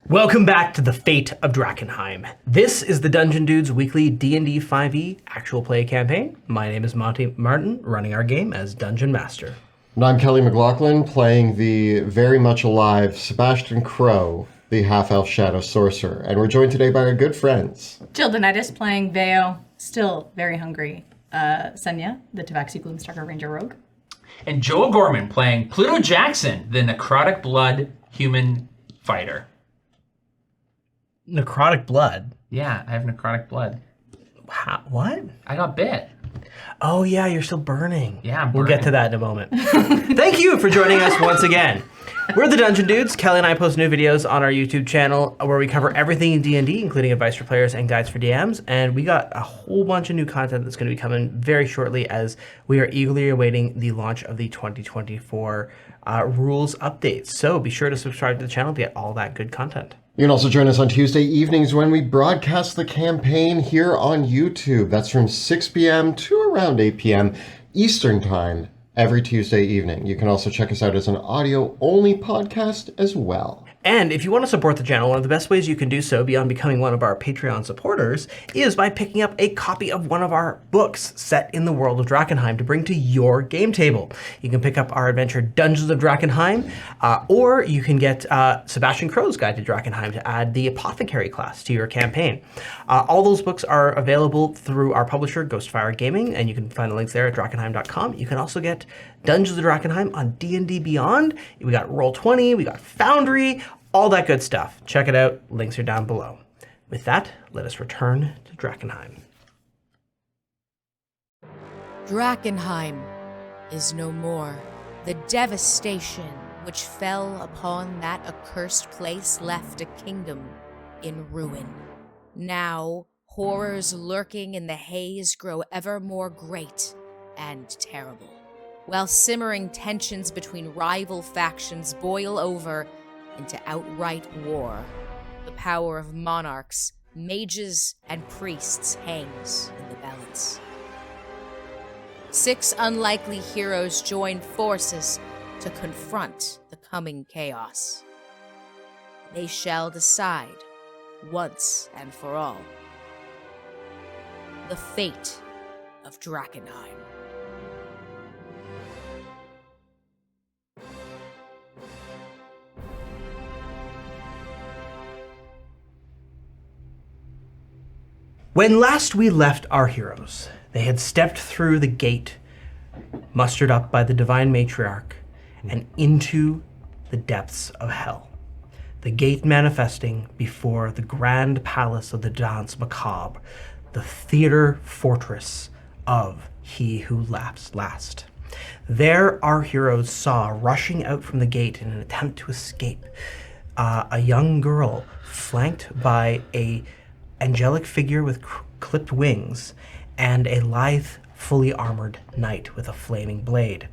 Welcome back to the Fate of Drakkenheim. This is the Dungeon Dudes weekly D&D 5e actual play campaign. My name is Monty Martin, running our game as Dungeon Master. And I'm Kelly McLaughlin, playing the very much alive Sebastian Crow, the half-elf shadow sorcerer. And we're joined today by our good friends. Jill Donitis playing Veo, still very hungry. Senya, the Tabaxi Gloomstalker Ranger Rogue. And Joel Gorman playing Pluto Jackson, the necrotic blood human fighter. Necrotic blood? Yeah, I have necrotic blood. How, what? I got bit. Oh yeah, you're still burning. Yeah, I'm We'll get to that in a moment. Thank you for joining us once again. We're the Dungeon Dudes. Kelly and I post new videos on our YouTube channel where we cover everything in D&D, including advice for players and guides for DMs. And we got a whole bunch of new content that's going to be coming very shortly as we are eagerly awaiting the launch of the 2024 rules updates. So be sure to subscribe to the channel to get all that good content. You can also join us on Tuesday evenings when we broadcast the campaign here on YouTube. That's from 6 p.m. to around 8 p.m. Eastern Time every Tuesday evening. You can also check us out as an audio-only podcast as well. And if you want to support the channel, one of the best ways you can do so beyond becoming one of our Patreon supporters is by picking up a copy of one of our books set in the world of Drakkenheim to bring to your game table. You can pick up our adventure Dungeons of Drakkenheim, or you can get Sebastian Crow's Guide to Drakkenheim to add the Apothecary class to your campaign. All those books are available through our publisher, Ghostfire Gaming, and you can find the links there at Drakkenheim.com. You can also get Dungeons of Drakkenheim on D&D Beyond. We got Roll20, we got Foundry, all that good stuff. Check it out. Links are down below. With that, let us return to Drakkenheim. Drakkenheim is no more. The devastation which fell upon that accursed place left a kingdom in ruin. Now, horrors lurking in the haze grow ever more great and terrible, while simmering tensions between rival factions boil over into outright war. The power of monarchs, mages, and priests hangs in the balance. 6 unlikely heroes join forces to confront the coming chaos. They shall decide, once and for all, the fate of Drakkenheim. When last we left our heroes, they had stepped through the gate mustered up by the divine matriarch and into the depths of hell. The gate manifesting before the grand palace of the Danse Macabre, the theater fortress of He Who Laughs Last. There our heroes saw, rushing out from the gate in an attempt to escape, a young girl flanked by a angelic figure with clipped wings and a lithe, fully armored knight with a flaming blade.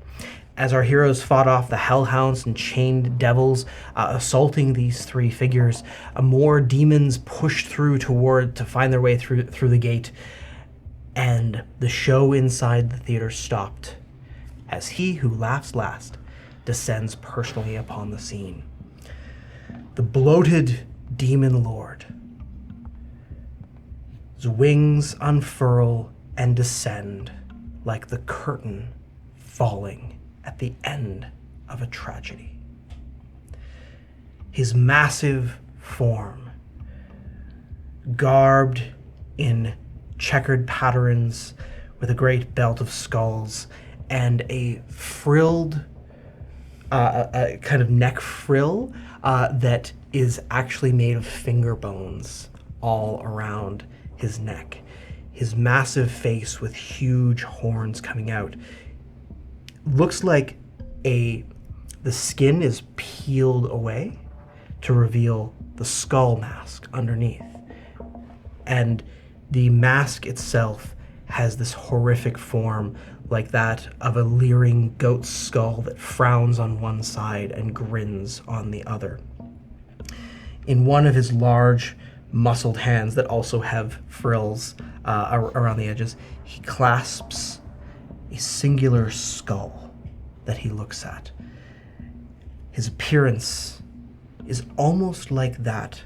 As our heroes fought off the hellhounds and chained devils assaulting these 3 figures, more demons pushed through to find their way through the gate, and the show inside the theater stopped as He Who Laughs Last descends personally upon the scene. The bloated demon lord. His wings unfurl and descend like the curtain falling at the end of a tragedy. His massive form, garbed in checkered patterns with a great belt of skulls and a frilled, a kind of neck frill that is actually made of finger bones all around his neck. His massive face with huge horns coming out looks like the skin is peeled away to reveal the skull mask underneath. And the mask itself has this horrific form like that of a leering goat's skull that frowns on one side and grins on the other. In one of his large, muscled hands that also have frills around the edges, he clasps a singular skull that he looks at. His appearance is almost like that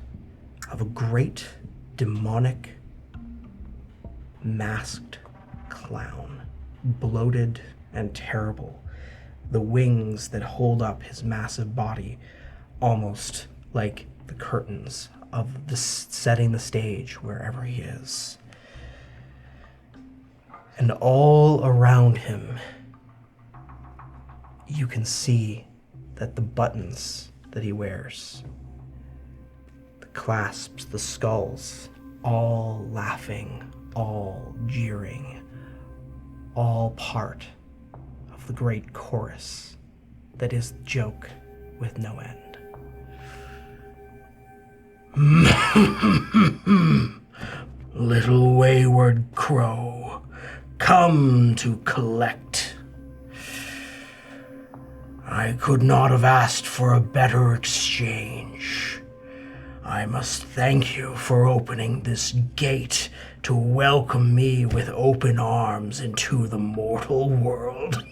of a great demonic masked clown, bloated and terrible. The wings that hold up his massive body, almost like the curtains of setting the stage wherever he is. And all around him, you can see that the buttons that he wears, the clasps, the skulls, all laughing, all jeering, all part of the great chorus that is joke with no end. Little wayward crow, come to collect. I could not have asked for a better exchange. I must thank you for opening this gate to welcome me with open arms into the mortal world.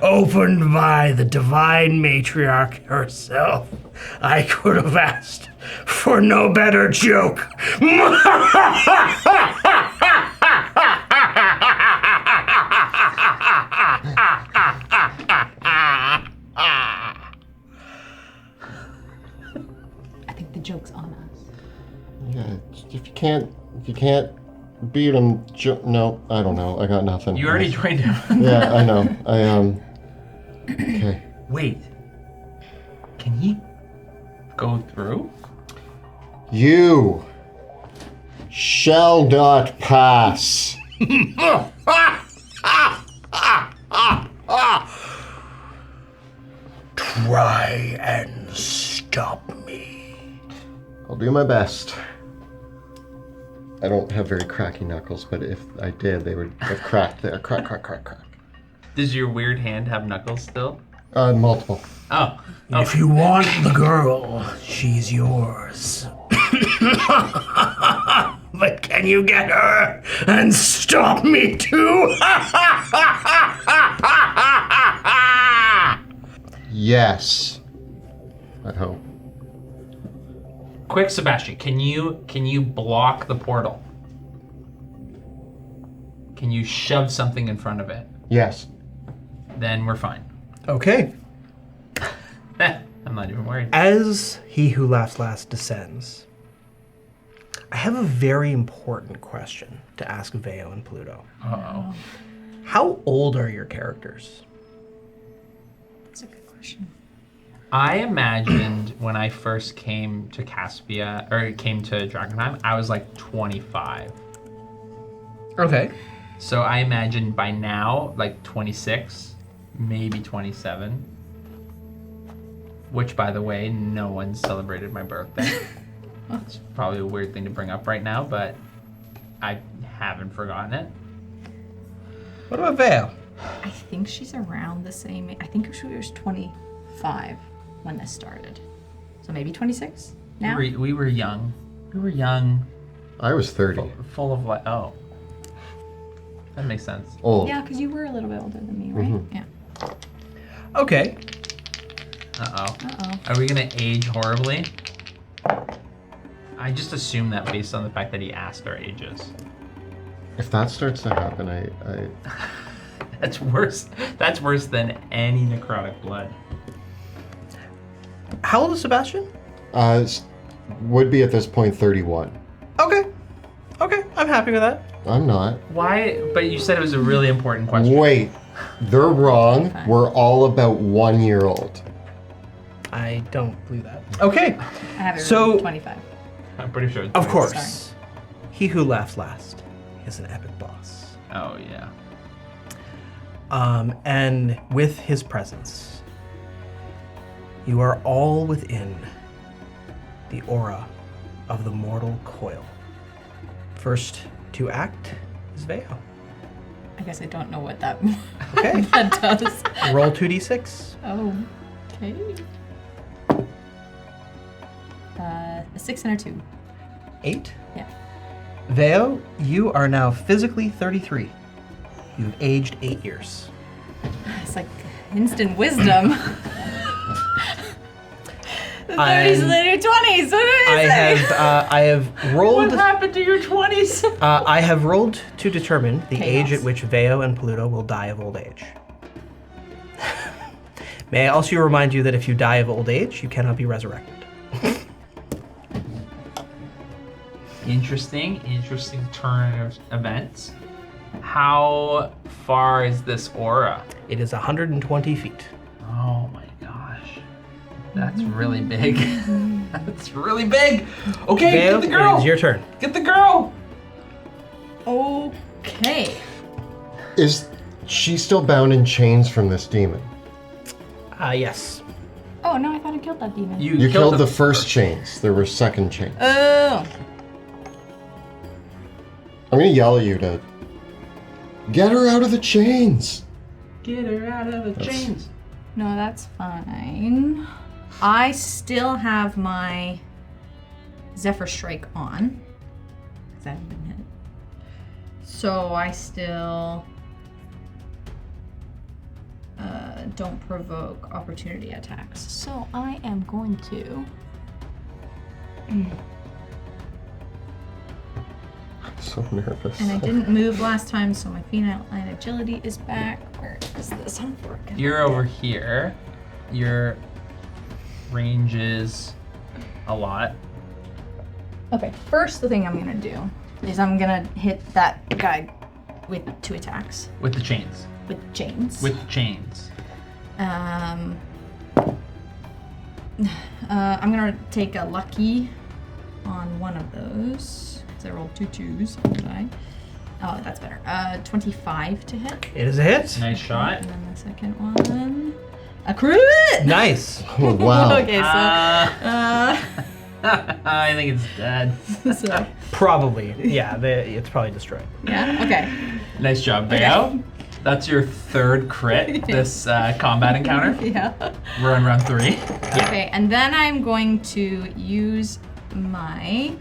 Opened by the divine matriarch herself. I could have asked for no better joke. I think the joke's on us. Yeah, if you can't beat him, no, I don't know. I got nothing. You already joined him. Yeah, I know. Okay. Wait. Can he go through? You shall not pass. Try and stop me. I'll do my best. I don't have very cracky knuckles, but if I did, they would have cracked there. Crack, crack, crack, crack. Does your weird hand have knuckles still? Multiple. Oh. If you want the girl, she's yours. But can you get her and stop me too? Yes. I hope. Quick, Sebastian, can you block the portal? Can you shove something in front of it? Yes. Then we're fine. Okay. I'm not even worried. As he who laughs last descends, I have a very important question to ask Veo and Pluto. Uh-oh. How old are your characters? That's a good question. I imagined when I first came to Caspia, or came to Drakkenheim, I was like 25. Okay. So I imagine by now, like 26, maybe 27. Which, by the way, no one celebrated my birthday. It's probably a weird thing to bring up right now, but I haven't forgotten it. What about Veo? I think she's around the same. I think she was 25 when this started. So maybe 26 now? We were young. We were young, I was 30. full of like, oh. That makes sense. Old. Yeah, because you were a little bit older than me, right? Yeah. Okay. Uh-oh. Uh-oh. Are we gonna age horribly? I just assume that based on the fact that he asked our ages. If that starts to happen, I That's worse. That's worse than any necrotic blood. How old is Sebastian? would be at this point 31. Okay. Okay, I'm happy with that. I'm not. Why? But you said it was a really important question. Wait, they're wrong. Fine. We're all about 1 year old. I don't believe that. Okay. I have it So- written 25. I'm pretty sure. It's Of right. course. Sorry. He who laughs last is an epic boss. Oh yeah. And with his presence, you are all within the aura of the mortal coil. First to act is Veo. I guess I don't know what that, Okay. that does. Roll 2d6. Oh, okay. A 6 and a 2. 8. Yeah. Veo, you are now physically 33. You've aged 8 years. It's like Instant wisdom. The 30s and the new 20s. What did I have rolled. What happened to your 20s? I have rolled to determine the age Chaos. at which Veo and Pluto will die of old age. May I also remind you that if you die of old age, you cannot be resurrected. Interesting turn of events. How far is this aura? It is 120 feet. Oh my gosh. That's really big. That's really big. Okay, Veo, get the girl. it is your turn. Get the girl. Okay. Is she still bound in chains from this demon? Yes. Oh, no, I thought I killed that demon. You killed the first chains. There were second chains. Oh. I'm gonna yell at you to get her out of the chains. Get her out of the That's- chains. No, that's fine. I still have my Zephyr Strike on. Because I haven't been hit. So I still don't provoke opportunity attacks. So I am going to... I'm so nervous. And I didn't move last time, so my feline agility is back. Where is this? You're over here. Your range is a lot. Okay, first the thing I'm gonna do is I'm gonna hit that guy with 2 attacks. With the chains. With chains. With the chains. I'm gonna take a lucky on one of those. Because I rolled 2 2s, did I? Oh, that's better. 25 to hit. It is a hit. Nice shot. And then the second one, a crit! Nice. Oh, wow. Okay, so, I think it's dead. so Probably. Yeah, it's probably destroyed. yeah, okay. Nice job, Veo. That's your 3rd crit this combat encounter. Yeah. We're on round 3. Okay, and then I'm going to use my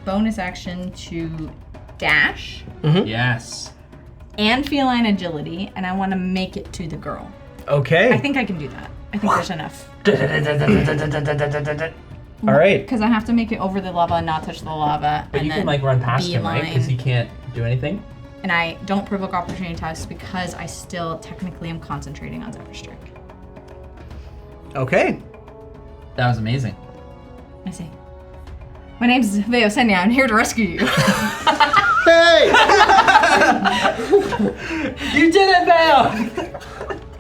bonus action to dash Yes. and feline agility, and I want to make it to the girl. Okay. I think I can do that. I think there's enough. All right. Because I have to make it over the lava and not touch the lava. But and you can then like run past him, right? Because he beeline. can't do anything. And I don't provoke opportunity attacks because I still technically am concentrating on Zephyr Strike. Okay. That was amazing. I see. My name's Veo Senya. I'm here to rescue you. Hey! You did it, Veo!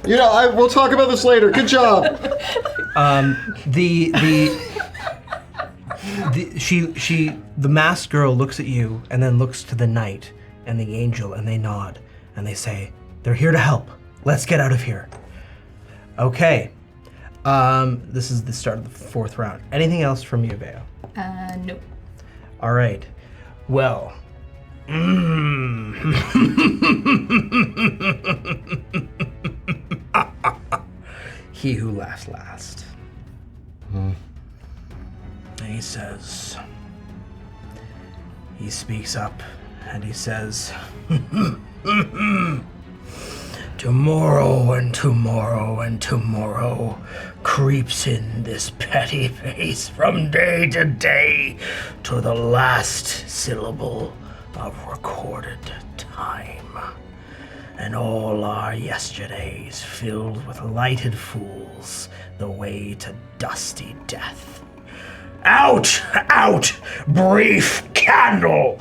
You know, we'll talk about this later. Good job. The masked girl looks at you and then looks to the knight and the angel and they nod and they say, "They're here to help. Let's get out of here." Okay. This is the start of the 4th round. Anything else from you, Veo? Nope. All right. Well. He who laughs last. And he says, he speaks up and he says, "Tomorrow and tomorrow and tomorrow creeps in this petty face from day to day to the last syllable of recorded time. And all our yesterdays filled with lighted fools, the way to dusty death. Out! Out! Brief candle!"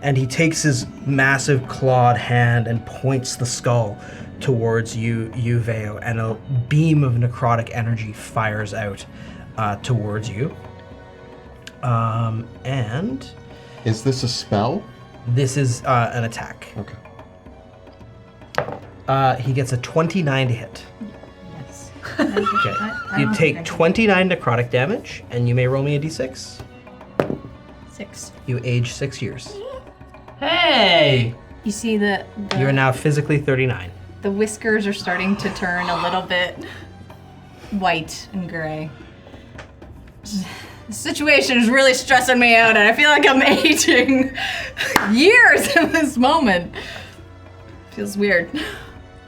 And he takes his massive clawed hand and points the skull towards you, Veo, and a beam of necrotic energy fires out towards you. And Is this a spell? this is an attack. Okay. He gets a 29 to hit. Yes. Okay. I You don't take think I can. 29 necrotic damage, and you may roll me a d6. 6. You age 6 years. Hey! You see the You are now physically 39. the whiskers are starting to turn a little bit white and gray. The situation is really stressing me out, and I feel like I'm aging years in this moment. Feels weird.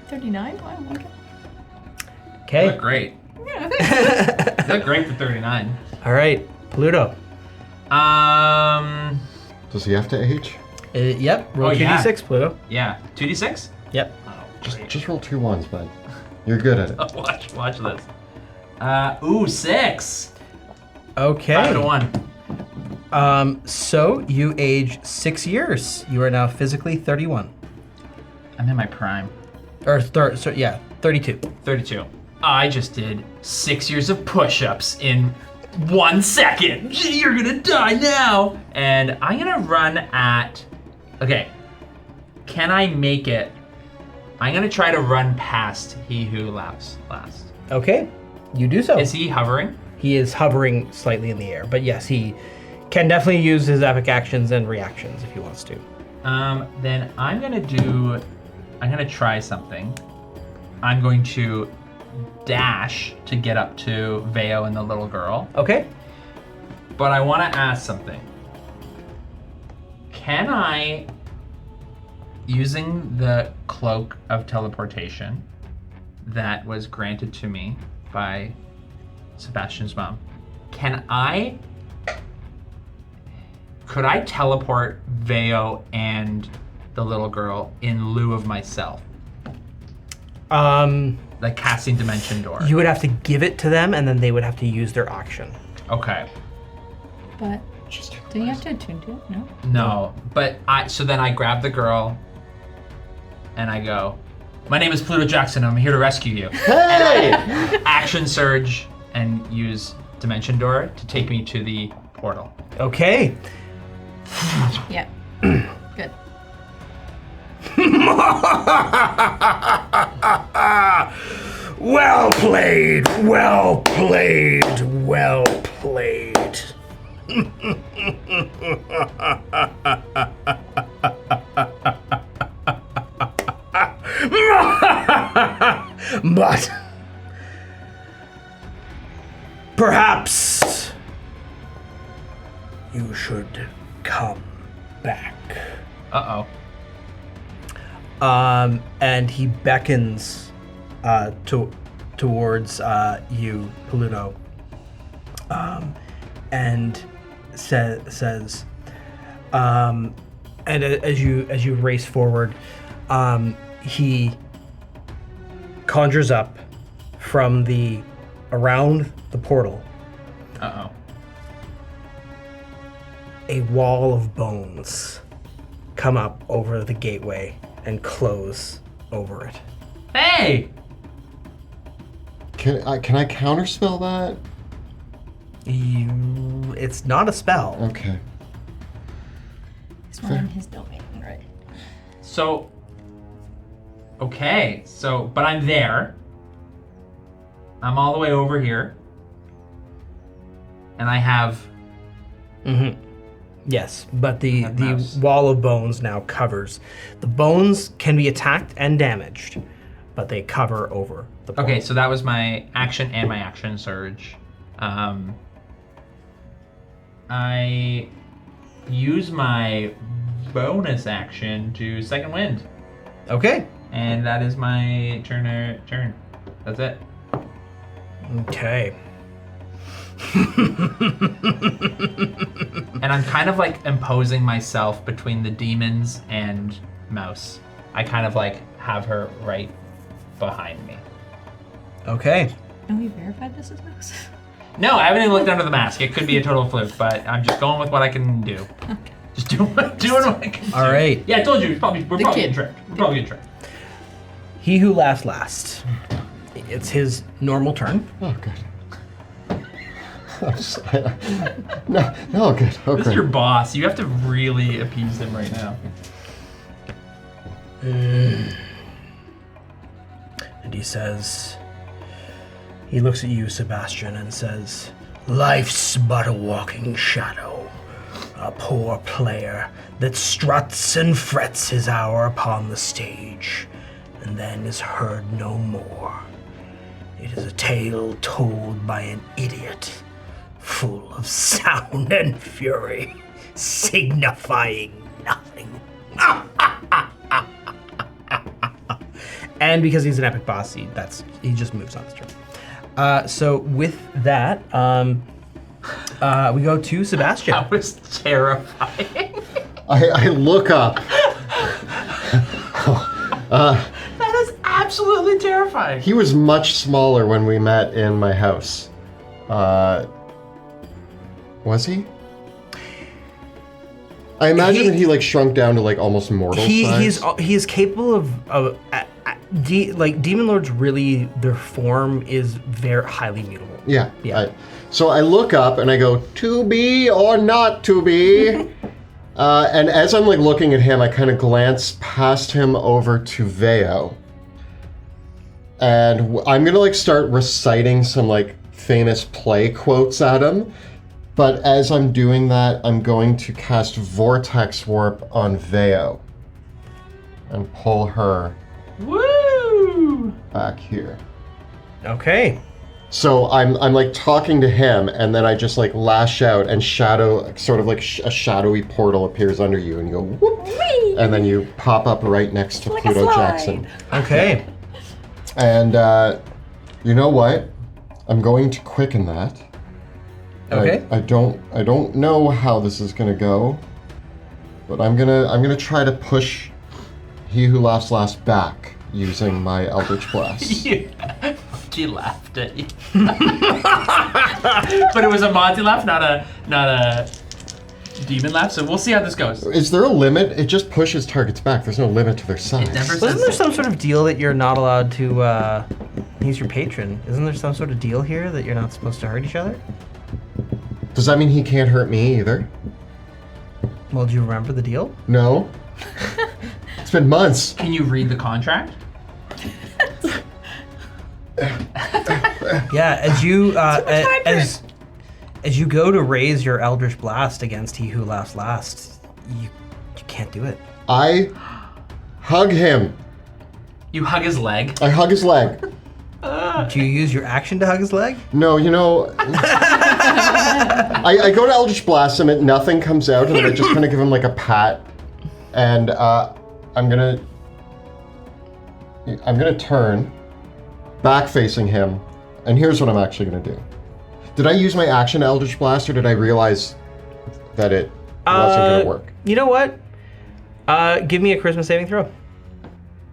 39? Wow, okay. Okay. look great. Yeah, thanks. You look great for 39. All right, Pluto. Does he have to age? Yep. Roll Oh, yeah. 2d6, Pluto. Yeah. 2d6? Yep. Oh, Just roll 2 ones, bud. You're good at it. watch this. 6. Okay. 5 to 1. So you age 6 years. You are now physically 31. I'm in my prime. Or 32. 32. I just did 6 years of push-ups in 1 second. You're gonna die now. And I'm gonna run at. Okay. Can I make it? I'm gonna try to run past he who laughs last. Okay. You do so. Is he hovering? He is hovering slightly in the air, but yes, he can definitely use his epic actions and reactions if he wants to. Then I'm gonna try something. I'm going to dash to get up to Veo and the little girl. Okay. But I want to ask something. Can I, using the cloak of teleportation that was granted to me by Sebastian's mom, could I teleport Veo and the little girl in lieu of myself? Like casting Dimension Door. You would have to give it to them, and then they would have to use their action. Okay. But do you have to attune to it? No. No, but so then I grab the girl and I go, my name is Pluto Jackson, I'm here to rescue you. Hey! Action surge and use Dimension Door to take me to the portal. Okay. Yeah. Good. Well played, well played, well played. But perhaps you should come back. Uh-oh. And he beckons towards you, Pluto, and says, and as you race forward, he conjures up from around the portal Uh-oh. a wall of bones come up over the gateway and close over it. Hey! Can I counterspell that? It's not a spell. Okay. It's not in his domain, right? So, okay, but I'm there. I'm all the way over here. And I have... Mm-hmm. Yes, but the mouse. wall of bones now covers. The bones can be attacked and damaged, but they cover over the portal. Okay, so that was my action and my action surge. I use my bonus action to second wind. Okay. And that is my turn. That's it. Okay. And I'm kind of like imposing myself between the demons and Mouse. I kind of like have her right behind me. Okay. And we verified this is Mouse? No, I haven't even looked under the mask. It could be a total fluke, but I'm just going with what I can do. Okay. Just doing what I can do. All right. Yeah, I told you, we're probably kid. getting tricked. We're probably getting tricked. He who laughs last. It's his normal turn. Oh, good. No, good. Oh, This is great. your boss. You have to really appease him right now. And he says, he looks at you, Sebastian, and says, life's but a walking shadow, a poor player that struts and frets his hour upon the stage, and then is heard no more. It is a tale told by an idiot, full of sound and fury, signifying nothing. And because he's an epic boss, he just moves on his turn. So with that, we go to Sebastian. That was terrifying. I look up. That is absolutely terrifying. He was much smaller when we met in my house. Was he? I imagine that he like shrunk down to like almost mortal size. He is capable of demon lords. Really, their form is very highly mutable. Yeah. Yeah. So I look up and I go, to be or not to be? And as I'm like looking at him, I kind of glance past him over to Veo. And I'm gonna like start reciting some like famous play quotes at him. But as I'm doing that, I'm going to cast Vortex Warp on Veo. And pull her Woo! back here. Okay. So I'm like talking to him, and then I just like lash out, and sort of like a shadowy portal appears under you, and you go whoop, and then you pop up right next to Pluto Jackson. Okay. And you know what? I'm going to quicken that. Okay. I don't know how this is gonna go, but I'm gonna try to push He Who Laughs Last back using my Eldritch Blast. She laughed at you. But it was a Monty laugh, not a demon laugh. So we'll see how this goes. Is there a limit? It just pushes targets back. There's no limit to their size. It never Wasn't says there some sort of deal that you're not allowed to? He's your patron. Isn't there some sort of deal here that you're not supposed to hurt each other? Does that mean he can't hurt me either? Well, do you remember the deal? No. It's been months. Can you read the contract? Yeah, as you as you go to raise your Eldritch Blast against He Who Laughs Last, you can't do it. I hug him. You hug his leg. I hug his leg. Do you use your action to hug his leg? No, you know, I go to Eldritch Blast him, and nothing comes out, and then I just kind of give him like a pat, and I'm gonna turn back facing him, and here's what I'm actually gonna do. Did I use my action to Eldritch Blast, or did I realize that it wasn't gonna work? You know what? Give me a charisma saving throw.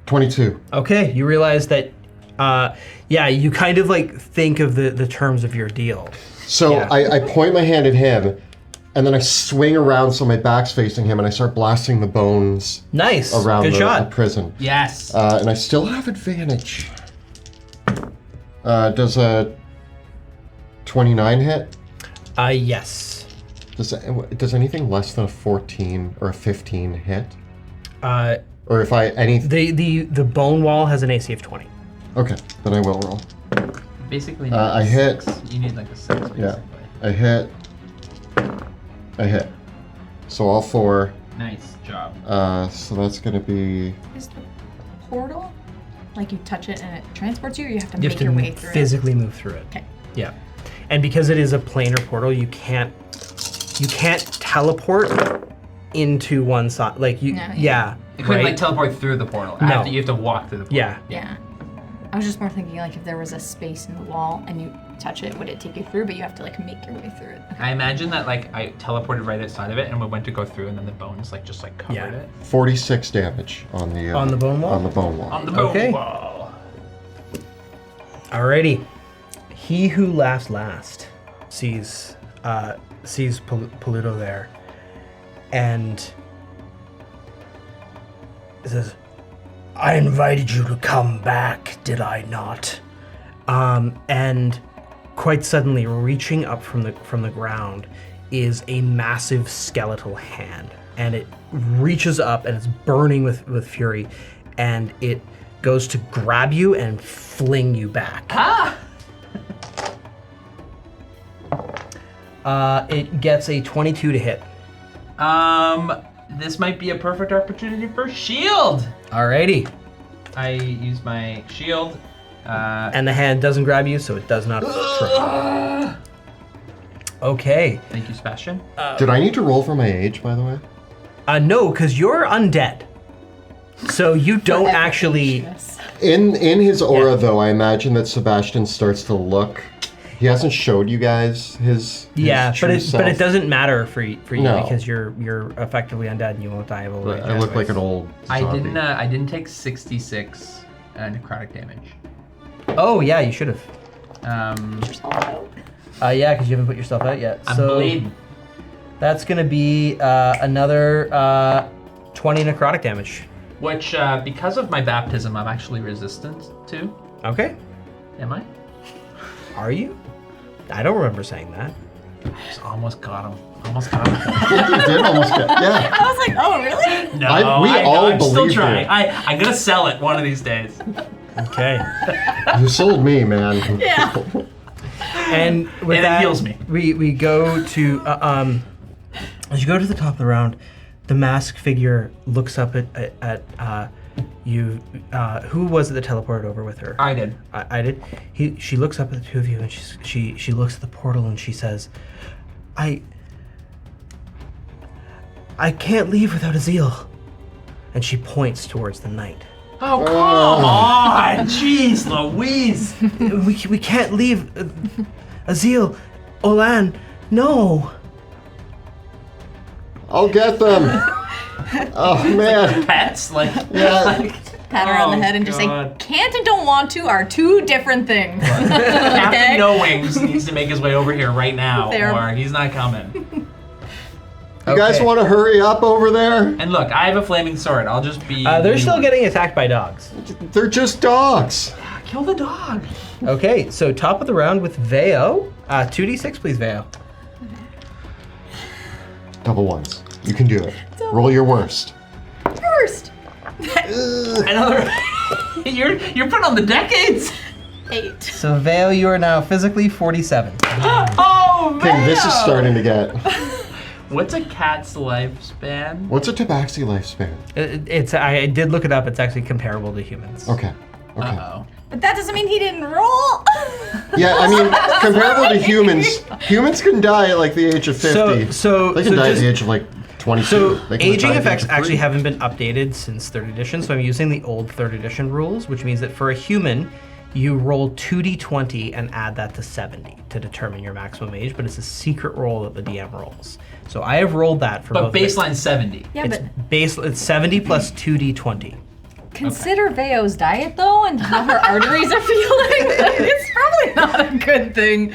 22. Okay, you realize that. You kind of like think of the terms of your deal. So Yeah. I point my hand at him, and then I swing around so my back's facing him, and I start blasting the bones Nice. around Good the shot. prison. Yes. And I still have advantage. Does a 29 hit? Yes. Does anything less than a 14 or a 15 hit? Or if the bone wall has an AC of 20. Okay, then I will roll. Basically, you need I hit. You need like a 6, basically. Yeah, I hit. So all 4. Nice job. So that's gonna be. Is the portal like you touch it and it transports you, or you have to You make have to your way through physically move through it. Okay. Yeah, and because it is a planar portal, you can't teleport into one side. Like you, No, yeah. yeah. You couldn't right? like teleport through the portal. No. You have to walk through the portal. Yeah. Yeah. I was just more thinking like if there was a space in the wall and you touch it, would it take you through? But you have to like make your way through it. Okay. I imagine that like I teleported right outside of it and we went to go through and then the bones like just like covered Yeah. it. 46 damage on the bone wall? On the bone wall. On the bone Okay. wall. Alrighty. He Who Laughs Last sees Pluto there, and says, "I invited you to come back, did I not?" And quite suddenly, reaching up from the ground, is a massive skeletal hand, and it reaches up and it's burning with fury, and it goes to grab you and fling you back. Ah! It gets a 22 to hit. This might be a perfect opportunity for shield. Alrighty. I use my shield. And the hand doesn't grab you, so it does not try. Okay. Thank you, Sebastian. Did I need to roll for my age, by the way? No, because you're undead. So you don't actually. In his aura, Yeah. though, I imagine that Sebastian starts to look. He hasn't showed you guys his Yeah, true but self. it doesn't matter for you No. because you're effectively undead and you won't die of old age. I look like an old zombie. I didn't take 66 necrotic damage. Oh yeah, you should have. Oh, Yeah, because you haven't put yourself out yet. I'm so bleeding. that's gonna be another 20 necrotic damage. Which, because of my baptism, I'm actually resistant to. Okay. Am I? Are you? I don't remember saying that. Just almost got him. Almost got him. You did almost get. Yeah. I was like, oh, really? No, all I'm still believe trying. you. I'm gonna sell it one of these days. Okay. You sold me, man. Yeah. And with And it that, heals me. We go to as you go to the top of the round, the masked figure looks up at you. Who was it that teleported over with her? I did. I did. She looks up at the two of you and she looks at the portal and she says, I can't leave without Azil. And she points towards the night. Oh, come on! Jeez Louise! We can't leave. Azil, Olan, no. I'll get them. Oh man. Pets? Like, Yeah. Pat her on the Oh, head and just say, God. can't and don't want to are two different things. Captain No Wings needs to make his way over here right now, Fair. or he's not coming. You guys Okay. want to hurry up over there? And look, I have a flaming sword. I'll just be. They're still getting attacked by dogs. They're just dogs. Kill the dog. Okay, so top of the round with Veo. 2d6, please, Veo. Double ones. You can do it. Roll your worst. First. Another. you're putting on the decades. 8. So Veo, you are now physically 47. Oh man. Okay, this is starting to get. What's a cat's lifespan? What's a tabaxi lifespan? I did look it up. It's actually comparable to humans. Okay. Okay. Uh-oh. But that doesn't mean he didn't roll. Yeah, I mean, comparable to humans can die at like the age of 50. So They can die at the age of like 22. So They can aging die at the effects age of actually 3. haven't been updated since 3rd edition, so I'm using the old 3rd edition rules, which means that for a human, you roll 2d20 and add that to 70 to determine your maximum age, but it's a secret roll that the DM rolls. So I have rolled that for But both. baseline 70. Yeah, but It's 70 plus 2d20. consider Veo's diet though and how her arteries are feeling. It's probably not a good thing.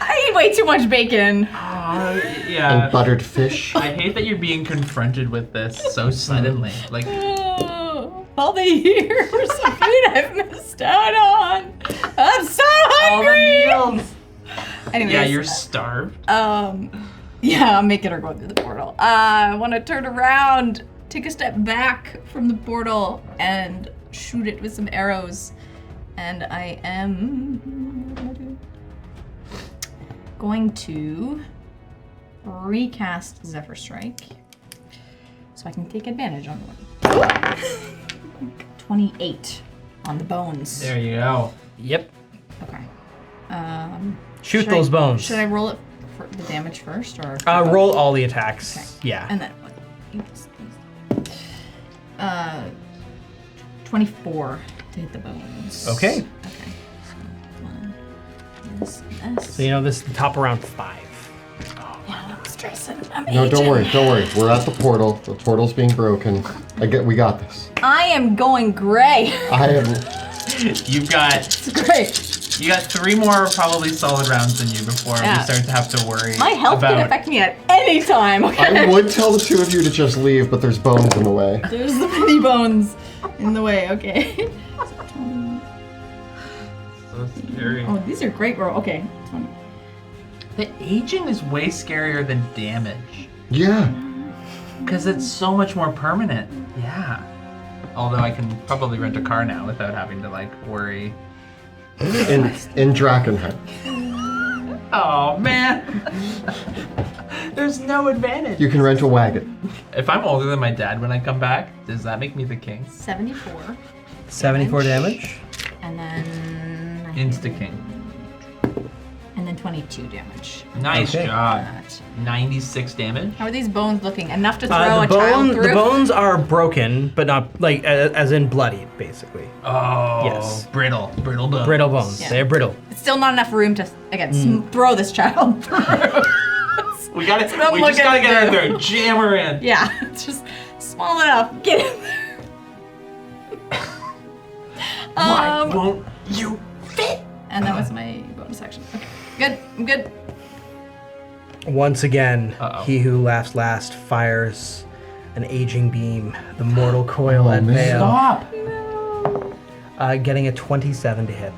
I eat way too much bacon. Yeah. And buttered fish. I hate that you're being confronted with this so suddenly. Like, All the years of food I've missed out on. I'm so all the hungry. meals. Anyways, Yeah, you're starved. Yeah, I'm making her go through the portal. I want to turn around, take a step back from the portal, and shoot it with some arrows. And I am going to recast Zephyr Strike so I can take advantage on one. 28 on the bones. There you go. Yep. Okay. Shoot Should those I- bones. Should I roll it for the damage first, or Roll all the attacks. Okay. Yeah. And then 24 to hit the bones. Okay. Okay. So one, this, So you know this is the top of round 5. yeah, I'm stressing. I'm No, aging. don't worry. We're at the portal. The portal's being broken. We got this. I am going gray. I am. You've got It's great. you got 3 more probably solid rounds than you before Yeah. we start to have to worry My health about. can affect me at any time. Okay. I would tell the two of you to just leave, but there's bones in the way. There's the many bones in the way. Okay. So scary. Oh, these are great. Okay. 20. The aging is way scarier than damage Yeah. because it's so much more permanent. Yeah. Although I can probably rent a car now without having to like worry. In Drakkenheim. Oh man. There's no advantage. You can rent a wagon. If I'm older than my dad when I come back, does that make me the king? 74. 74 damage. And then Insta king. And then 22 damage. Nice Okay. job. That. 96 damage. How are these bones looking? Enough to throw a child through? The bones are broken, but not like as in bloodied, basically. Oh, Yes. brittle bones. Brittle bones. Yeah. They're brittle. It's still not enough room to, again, throw this child through. We got it. not We just looking gotta get her in good. there. Jam her in. Yeah, it's just small enough. Get in there. Why won't you fit? And that was my bonus action. Okay, good. I'm good. Once again, Uh-oh. he who laughs last fires an aging beam, the mortal coil at man. Vale, Stop. getting a 27 to hit.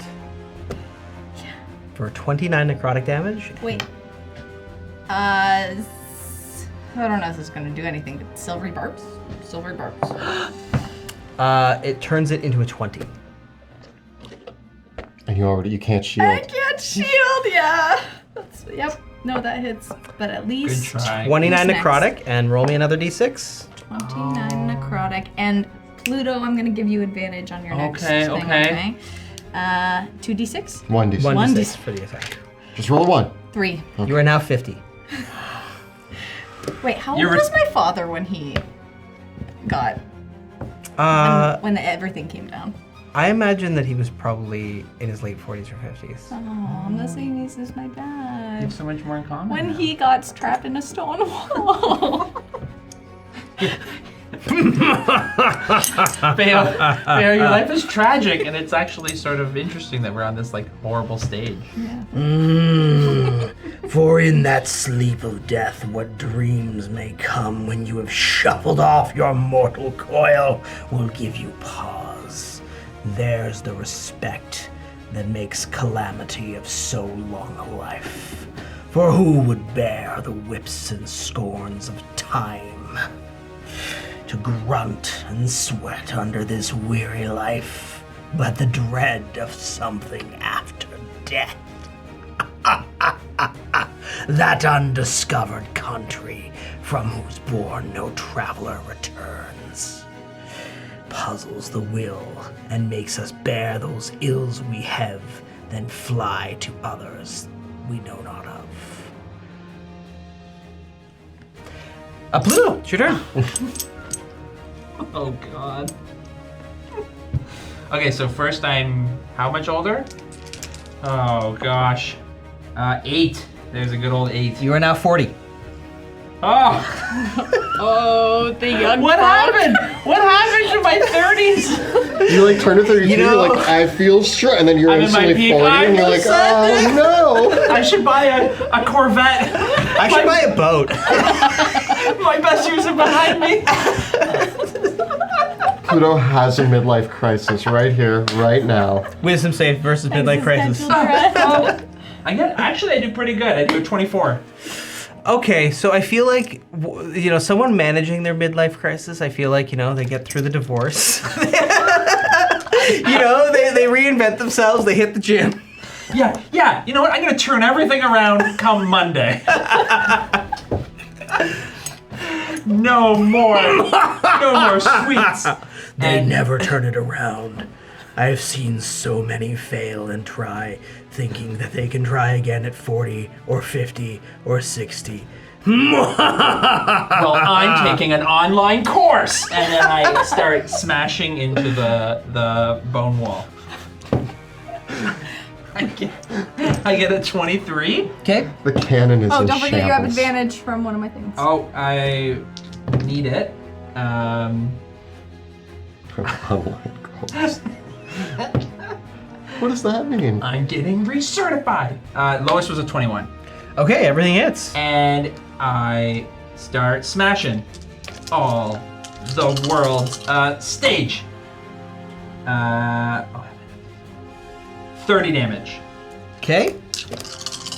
For 29 necrotic damage. Wait. I don't know if this is going to do anything, but silvery barbs? Silvery barbs. It turns it into a 20. And you can't shield. I can't shield, yeah. Yep. No, that hits. But at Good least try. 29 Who's next? necrotic, and roll me another d6. 29 necrotic. And Pluto, I'm going to give you advantage on your next Okay, thing, okay. 2d6? 1d6. 1d6 for the attack. Just roll a 1. 3. You are now 50. Wait, how You're old re- was my father when he got, when everything came down? I imagine that he was probably in his late 40s or 50s. Oh, I'm the same age as my We dad. have so much more in common. When now. he got trapped in a stone wall. Fair, your life is tragic, and it's actually sort of interesting that we're on this like horrible stage. For in that sleep of death, what dreams may come when you have shuffled off your mortal coil will give you pause. There's the respect that makes calamity of so long a life. For who would bear the whips and scorns of time? To grunt and sweat under this weary life, but the dread of something after death. That undiscovered country from whose bourne no traveler returns. Puzzles the will and makes us bear those ills we have, then fly to others we know not of. Pluto, it's your turn. Oh God. Okay, so first I'm how much older? Oh gosh, 8. There's a good old 8. You are now 40. Oh, Oh, the young what folk. happened? What happened to my 30s? You like turn to 32, You know- you're like, I feel strong, and then you're I'm in my instantly peak. 40, I'm and you're like, upset. oh I should buy a Corvette. I should buy a boat. My best years are behind me. no. Pluto has a midlife crisis right here, right now. Wisdom save versus midlife crisis. I do pretty good. I do a 24. Okay, so I feel like, someone managing their midlife crisis, I feel like, they get through the divorce. They reinvent themselves, they hit the gym. Yeah. You know what? I'm gonna turn everything around come Monday. No more sweets. They never turn it around. I've seen so many fail and try, thinking that they can try again at 40 or 50 or 60. Well, I'm taking an online course, and then I start smashing into the bone wall. I get a 23. Okay. The cannon is Oh, in don't forget you have shambles. advantage from one of my things. Oh, I need it. Online course. What does that mean? I'm getting recertified. Lowest was a 21. Okay, everything hits. And I start smashing all the world's stage. 30 damage. Okay.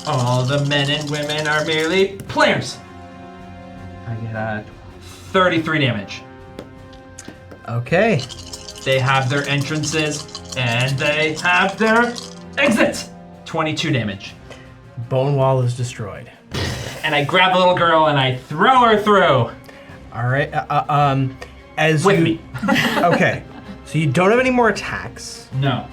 All the men and women are merely players. I get 33 damage. Okay. They have their entrances and they have their exits. 22 damage. Bone wall is destroyed. And I grab the little girl and I throw her through. All right. As With you, me. Okay. So you don't have any more attacks. No.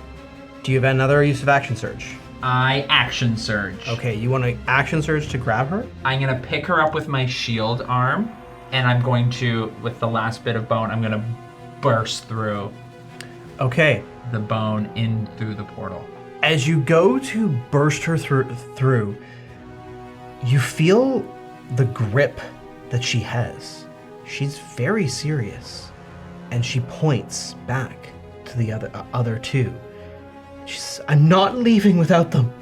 Do you have another use of action surge? I action surge. Okay, you want to action surge to grab her? I'm gonna pick her up with my shield arm, and I'm going to, with the last bit of bone, I'm gonna burst through Okay. the bone in through the portal. As you go to burst her through, you feel the grip that she has. She's very serious, and she points back to the other two. She says, "I'm not leaving without them."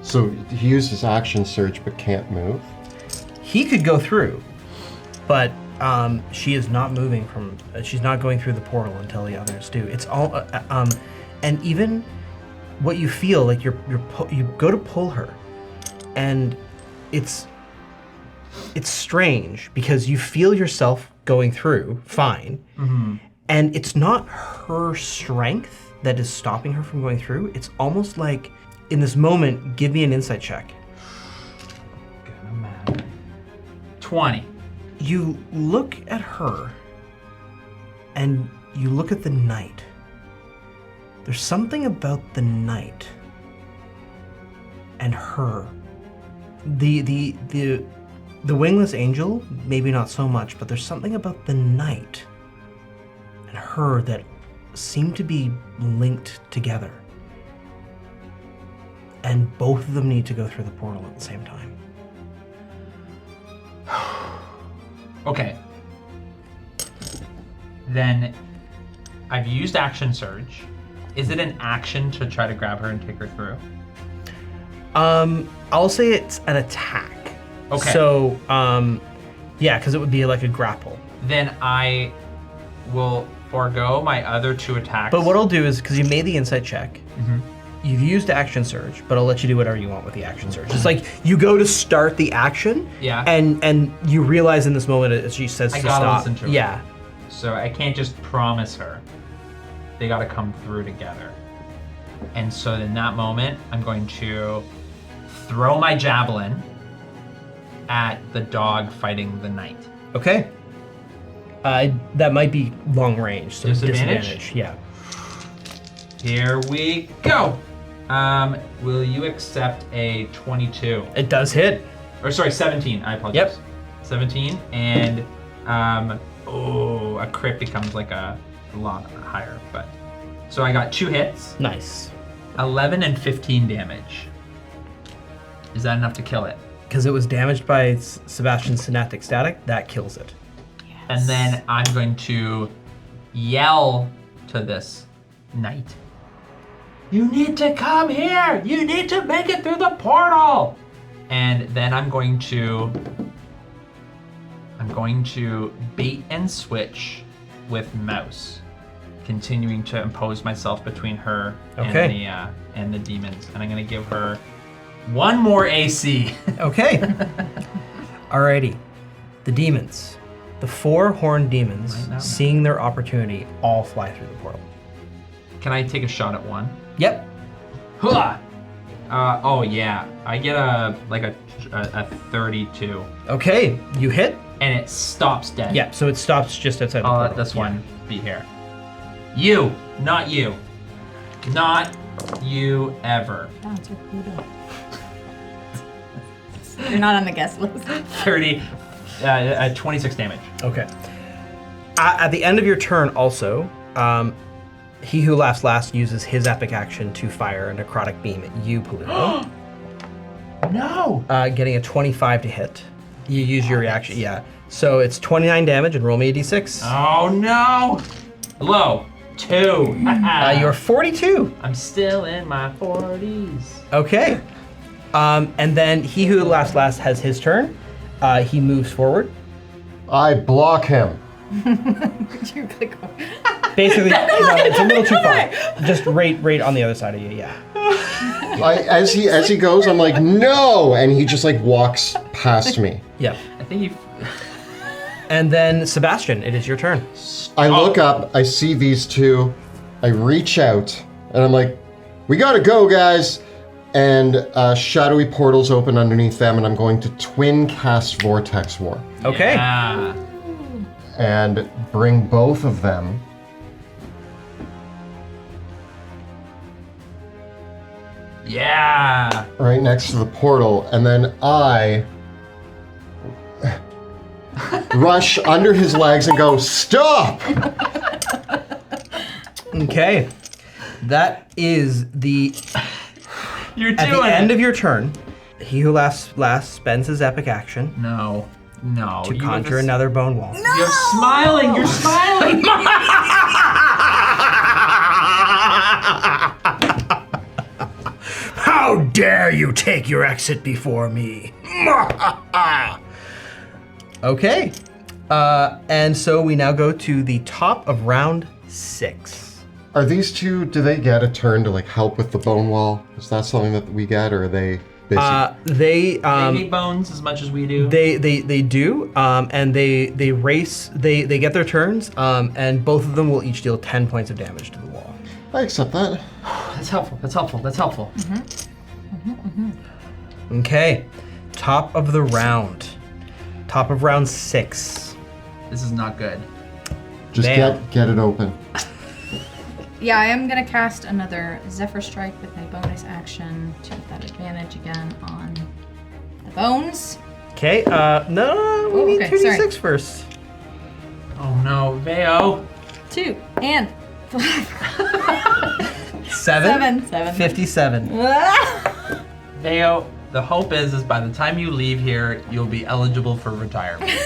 So he used his action surge but can't move? He could go through, but she is not moving from. She's not going through the portal until the others do. It's all, and even what you feel like you go to pull her, and it's strange because you feel yourself going through fine, and it's not her strength that is stopping her from going through. It's almost like in this moment. Give me an insight check. Gonna matter. 20. You look at her, and you look at the night. There's something about the night and her. The wingless angel, maybe not so much, but there's something about the night and her that seem to be linked together. And both of them need to go through the portal at the same time. Okay. Then I've used action surge. Is it an action to try to grab her and take her through? I'll say it's an attack. Okay. So, yeah, because it would be like a grapple. Then I will forego my other 2 attacks. But what I'll do is, because you made the insight check, you've used action surge, but I'll let you do whatever you want with the action surge. It's like you go to start the action, Yeah. and you realize in this moment as she says I to gotta stop. listen to her. Yeah. So I can't just promise her. They gotta come through together. And so in that moment, I'm going to throw my javelin at the dog fighting the knight. Okay. That might be long range, so Disadvantage? Yeah. Here we go. Will you accept a 22? It does hit. Or sorry, 17. I apologize. Yep. 17 and a crit becomes like a lot higher, but so I got 2 hits, Nice. 11 and 15 damage. Is that enough to kill it? Because it was damaged by Sebastian's synaptic static, that kills it. And then I'm going to yell to this knight. You need to come here! You need to make it through the portal! And then I'm going to bait and switch with mouse, continuing to impose myself between her and the demons. And I'm gonna give her 1 more AC. Okay. Alrighty. The demons. The 4 horned demons, Right now. seeing their opportunity, all fly through the portal. Can I take a shot at one? Yep. Huh! Oh yeah, I get a 32, Okay, you hit. and it stops dead. Yeah, so it stops just outside the I'll portal. let this one be here. You, not you, not you ever. That's your kudo. You're not on the guest list. 26 damage. Okay. At the end of your turn, also, he who laughs last uses his epic action to fire a necrotic beam at you, Polino. No. Getting a 25 to hit. You use your reaction, yeah. So it's 29 damage, and roll me a d6. Oh no. Low. 2. You're 42. I'm still in my 40s. Okay. And then he who laughs last has his turn. He moves forward. I block him. You click on. Basically, no, it's a little too far. Just right on the other side of you, yeah. As he goes, I'm like, no! And he just like walks past me. Yeah. I think you. And then Sebastian, it is your turn. I look up, I see these two, I reach out, and I'm like, we gotta go, guys! And shadowy portals open underneath them, and I'm going to twin cast Vortex War. Okay. Yeah. And bring both of them Yeah. right next to the portal, and then I rush under his legs and go, "Stop!" Okay. That is the You're at doing the end it. of your turn. He who laughs last spends his epic action No. to conjure another bone wall. You're smiling. You're smiling. How dare you take your exit before me? Okay. And so we now go to the top of round 6. Are these two? Do they get a turn to like help with the bone wall? Is that something that we get, or are they? They They need bones as much as we do. They do, and they race. They get their turns, and both of them will each deal 10 points of damage to the wall. I accept that. That's helpful. That's helpful. That's helpful. Okay, top of the round. Top of round 6. This is not good. Just Bam. get it open. Yeah, I am gonna cast another Zephyr Strike with my bonus action to get that advantage again on the bones. Okay, no, we Oh, need okay, 2d6 first. Oh no, Veo. 2 and 7? 7. 57. Veo, the hope is by the time you leave here, you'll be eligible for retirement.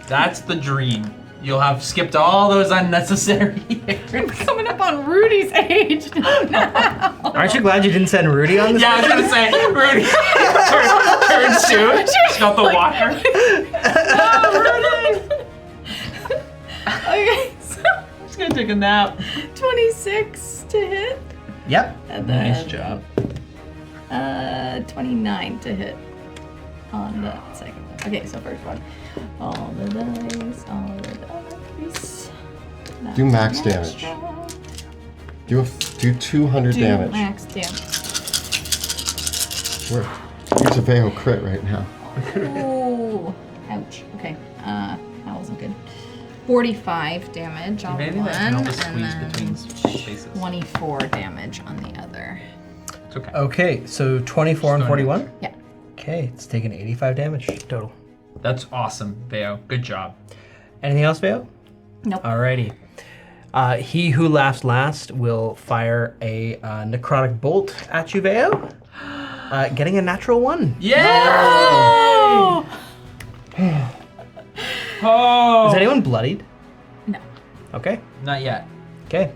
That's the dream. You'll have skipped all those unnecessary years. Coming up on Rudy's age now. Aren't you glad you didn't send Rudy on this? Yeah, I was gonna say, Rudy, turn soon. She's got the walker. Okay, so I'm just gonna take a nap. 26 to hit. Yep. And Nice then, job. 29 to hit on the second one. Okay, so first one. All the dice. Do max damage. Do 200 Do damage. max damage. Use a Veo crit right now. Ooh, ouch. Okay, that wasn't good. 45 damage on Maybe one, that can help us and squeeze then between spaces. 24 damage on the other. It's okay. Okay, so 24 and Just 41? Yeah. Okay, it's taken 85 damage total. That's awesome, Veo. Good job. Anything else, Veo? Nope. Alrighty. He who laughs last will fire a necrotic bolt at you, Veo. Getting a natural 1. Yeah! Oh! Is anyone bloodied? No. Okay. Not yet. Okay.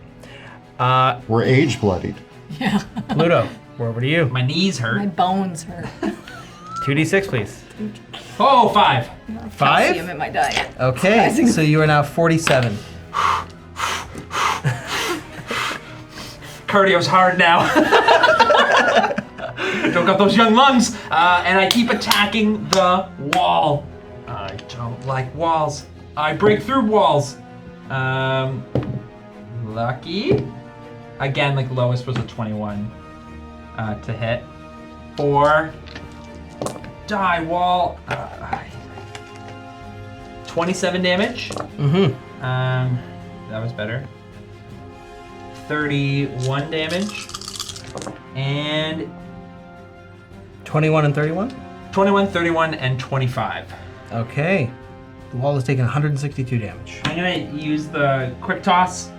We're age bloodied. Yeah. Pluto, we're over to you. My knees My hurt. bones hurt. 2d6, please. Oh, 5. 5? Calcium in my diet. Okay, so you are now 47. Cardio's hard now. Don't got those young lungs. And I keep attacking the wall. I don't like walls. I break through walls. Lucky. Again, like lowest was a 21 to hit. 4. Die wall. 27 damage. Mm-hmm. That was better. 31 damage. And 21 and 31? 21, 31, and 25. Okay. The wall has taken 162 damage. I'm gonna use the quick toss,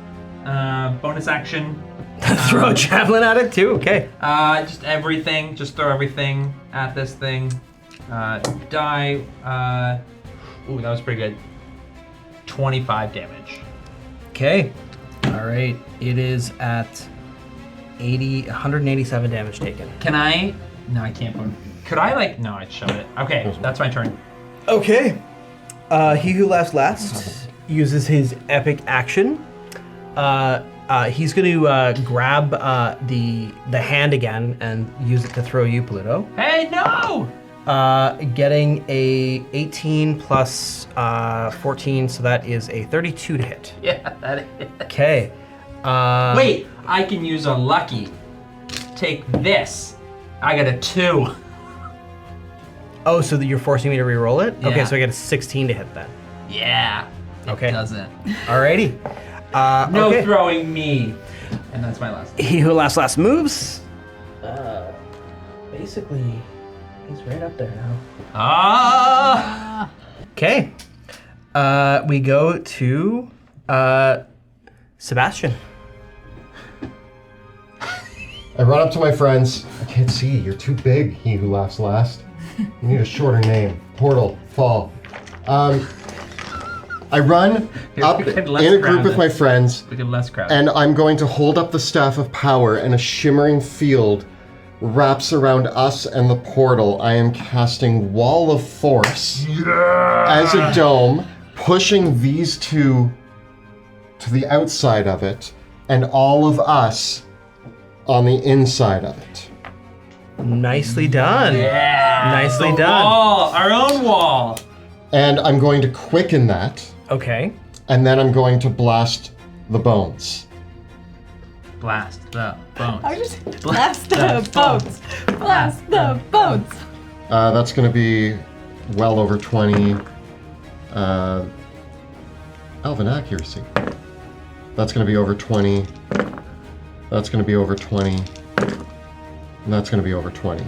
bonus action. Throw a javelin at it too? Okay. Just everything. Just throw everything at this thing. Die. Ooh, that was pretty good. 25 damage. Okay. All right. It is at 187 damage taken. Can I? No, I can't. Could I like? No, I'd shove it. Okay, that's my turn. Okay. He who laughs last uses his epic action. He's going to grab the hand again and use it to throw you, Pluto. Hey, no! Getting a 18 plus 14, so that is a 32 to hit. Yeah, that is. Okay. Wait, I can use a lucky. Take this. I got a 2. Oh, so that you're forcing me to re-roll it? Okay, Yeah. so I get a 16 to hit then. Yeah. It Okay. doesn't. Alrighty. No okay. throwing me. And that's my last. He who laughs last moves. Basically, he's right up there now. Ah! Okay. We go to Sebastian. I run up to my friends. I can't see. You're too big, he who laughs last. You need a shorter name. Portal, fall. I run up we in can a less group crowd with my this. friends, We can less crowd. and I'm going to hold up the Staff of Power, and a shimmering field wraps around us and the portal. I am casting Wall of Force as a dome, pushing these two to the outside of it, and all of us on the inside of it. Nicely done. Yeah. Nicely the done. Wall, our own wall. And I'm going to quicken that, Okay. and then I'm going to blast the bones. Blast the bones. I just blast the boats. Blast the boats. That's going to be well over 20 elven accuracy. That's going to be over 20. That's going to be over 20. And that's going to be over 20.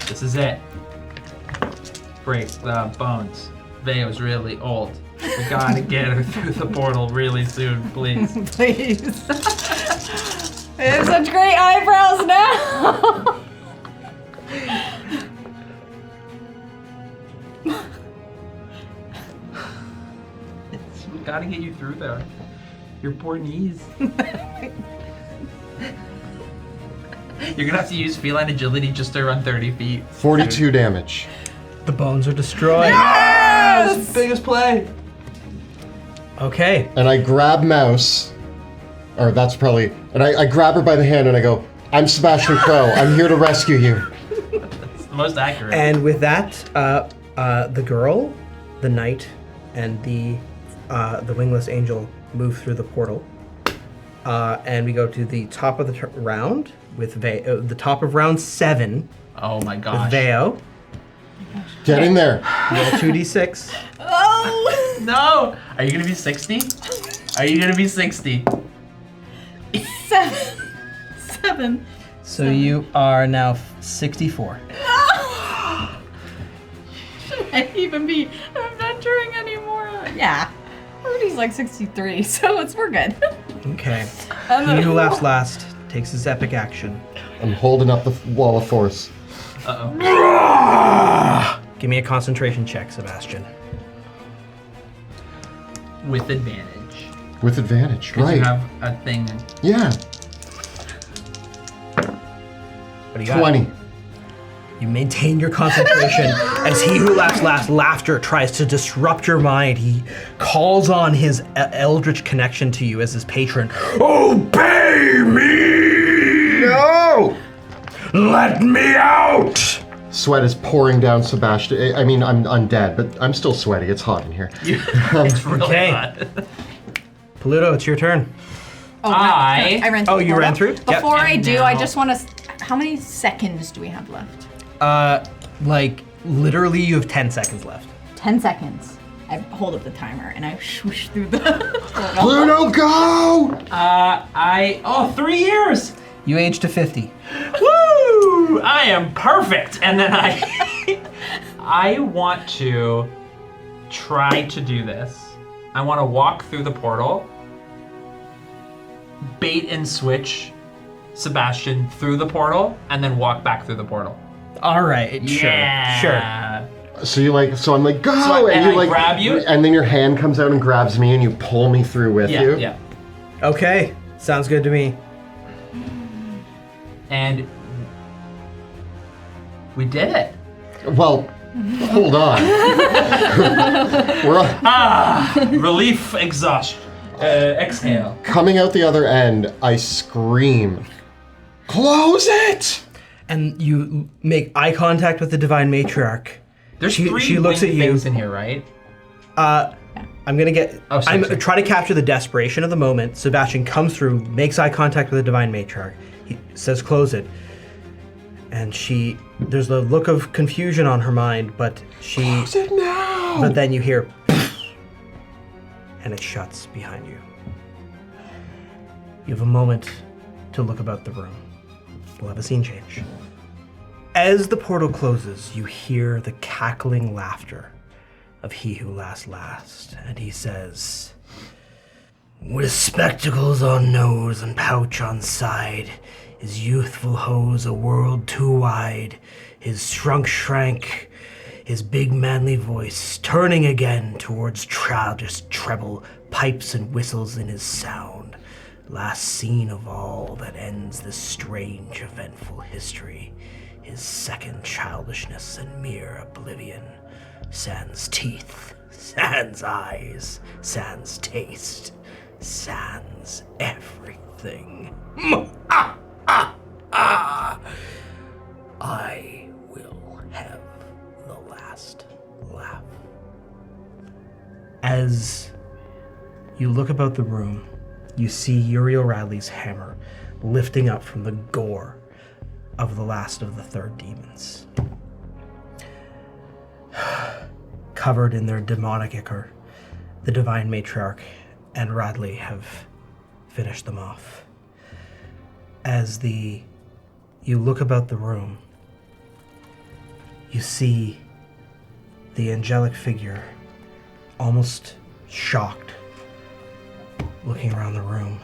This is it. Break the bones. Veo's really old. We gotta get her through the portal really soon, please. Please. I have such great eyebrows now. We gotta get you through there. Your poor knees. You're gonna have to use feline agility just to run 30 feet. 42 damage. The bones are destroyed. Yes! Biggest play. Okay. And I grab Mouse, or that's probably, and I grab her by the hand and I go, I'm Sebastian Crow. I'm here to rescue you. It's the most accurate. And with that, the girl, the knight, and the wingless angel move through the portal. And we go to the top of the round with the top of round 7 oh my with gosh. Veo. Get in there. Roll 2d6. Oh! No! Are you gonna be 60? Are you gonna be 60? 7. So you are now 64. Should I even be adventuring anymore? Yeah. Rudy's like 63, so we're good. Okay. He who laughs last takes his epic action. I'm holding up the Wall of Force. Uh-oh. Give me a concentration check, Sebastian. With advantage. With advantage, Because right? you have a thing. Yeah, What do you got? 20. You maintain your concentration as he who laughs last laughter tries to disrupt your mind. He calls on his eldritch connection to you as his patron. Obey me! No! Let me out! Sweat is pouring down Sebastian. I mean, I'm undead, but I'm still sweaty. It's hot in here. It's really Okay. hot. Pluto, it's your turn. Oh, I ran through Oh, the you ran portal. through? Yep. Before I And do, I now- just want to. How many seconds do we have left? Like, literally you have 10 seconds left. 10 seconds. I hold up the timer and I swoosh through the portal. Pluto, go! 3 years! You age to 50. Woo! I am perfect. And then I want to try to do this. I want to walk through the portal, bait and switch Sebastian through the portal, and then walk back through the portal. All right, Yeah. sure. So I'm like, go! So and you I like grab you? and then your hand comes out and grabs me and you pull me through with Yeah, you. yeah. Okay, sounds good to me. And we did it. Well, hold on. We're Relief, exhaustion, exhale. coming out the other end. I scream, close it! And you make eye contact with the Divine Matriarch. There's She- 3 she looks winged at you. things in here, right? I'm gonna get. Oh, sorry, I'm sorry. trying to capture the desperation of the moment. Sebastian comes through, makes eye contact with the Divine Matriarch. He says, "Close it." And there's a look of confusion on her mind, but she. Close it now! But then you hear, and it shuts behind you. You have a moment to look about the room. We'll have a scene change. As the portal closes, you hear the cackling laughter of he who laughs last, and he says, "With spectacles on nose and pouch on side, his youthful hose a world too wide, his shrunk shrank, his big manly voice, turning again towards childish treble, pipes and whistles in his sound. Last scene of all that ends this strange, eventful history, his second childishness and mere oblivion. Sans teeth, sans eyes, sans taste, sans everything. I will have the last laugh." As you look about the room, you see Uriel Radley's hammer lifting up from the gore of the last of the third demons. Covered in their demonic ichor, the divine matriarch and Radley have finished them off. As you look about the room, you see the angelic figure, almost shocked, looking around the room,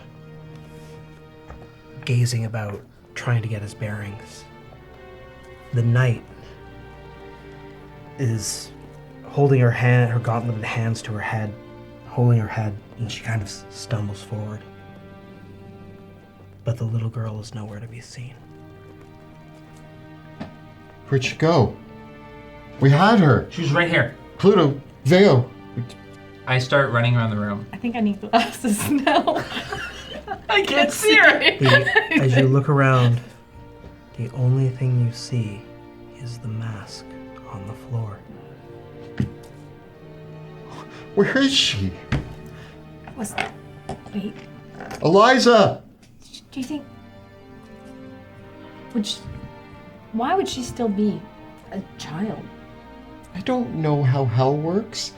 gazing about, trying to get his bearings. The knight is holding her gauntleted hands to her head, holding her head, and she kind of stumbles forward. But the little girl is nowhere to be seen. Where'd she go? We had her. She was right here. Pluto, Veo. I start running around the room. I think I need glasses now. I can't see her. As you look around, the only thing you see is the mask on the floor. Where is she? Wait, Eliza! do you think... Why would she still be a child? I don't know how hell works.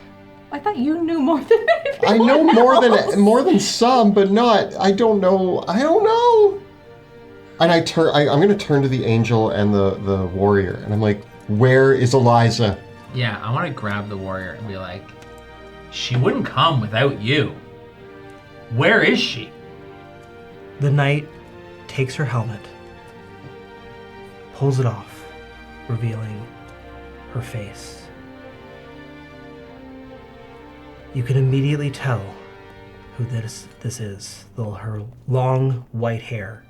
I thought you knew more than anything. I know more than some, but not. I don't know. And I'm gonna turn to the angel and the warrior, and I'm like, "Where is Eliza?" Yeah, I want to grab the warrior and be like, she wouldn't come without you. Where is she? The knight takes her helmet, pulls it off, revealing her face. You can immediately tell who this is. Her long white hair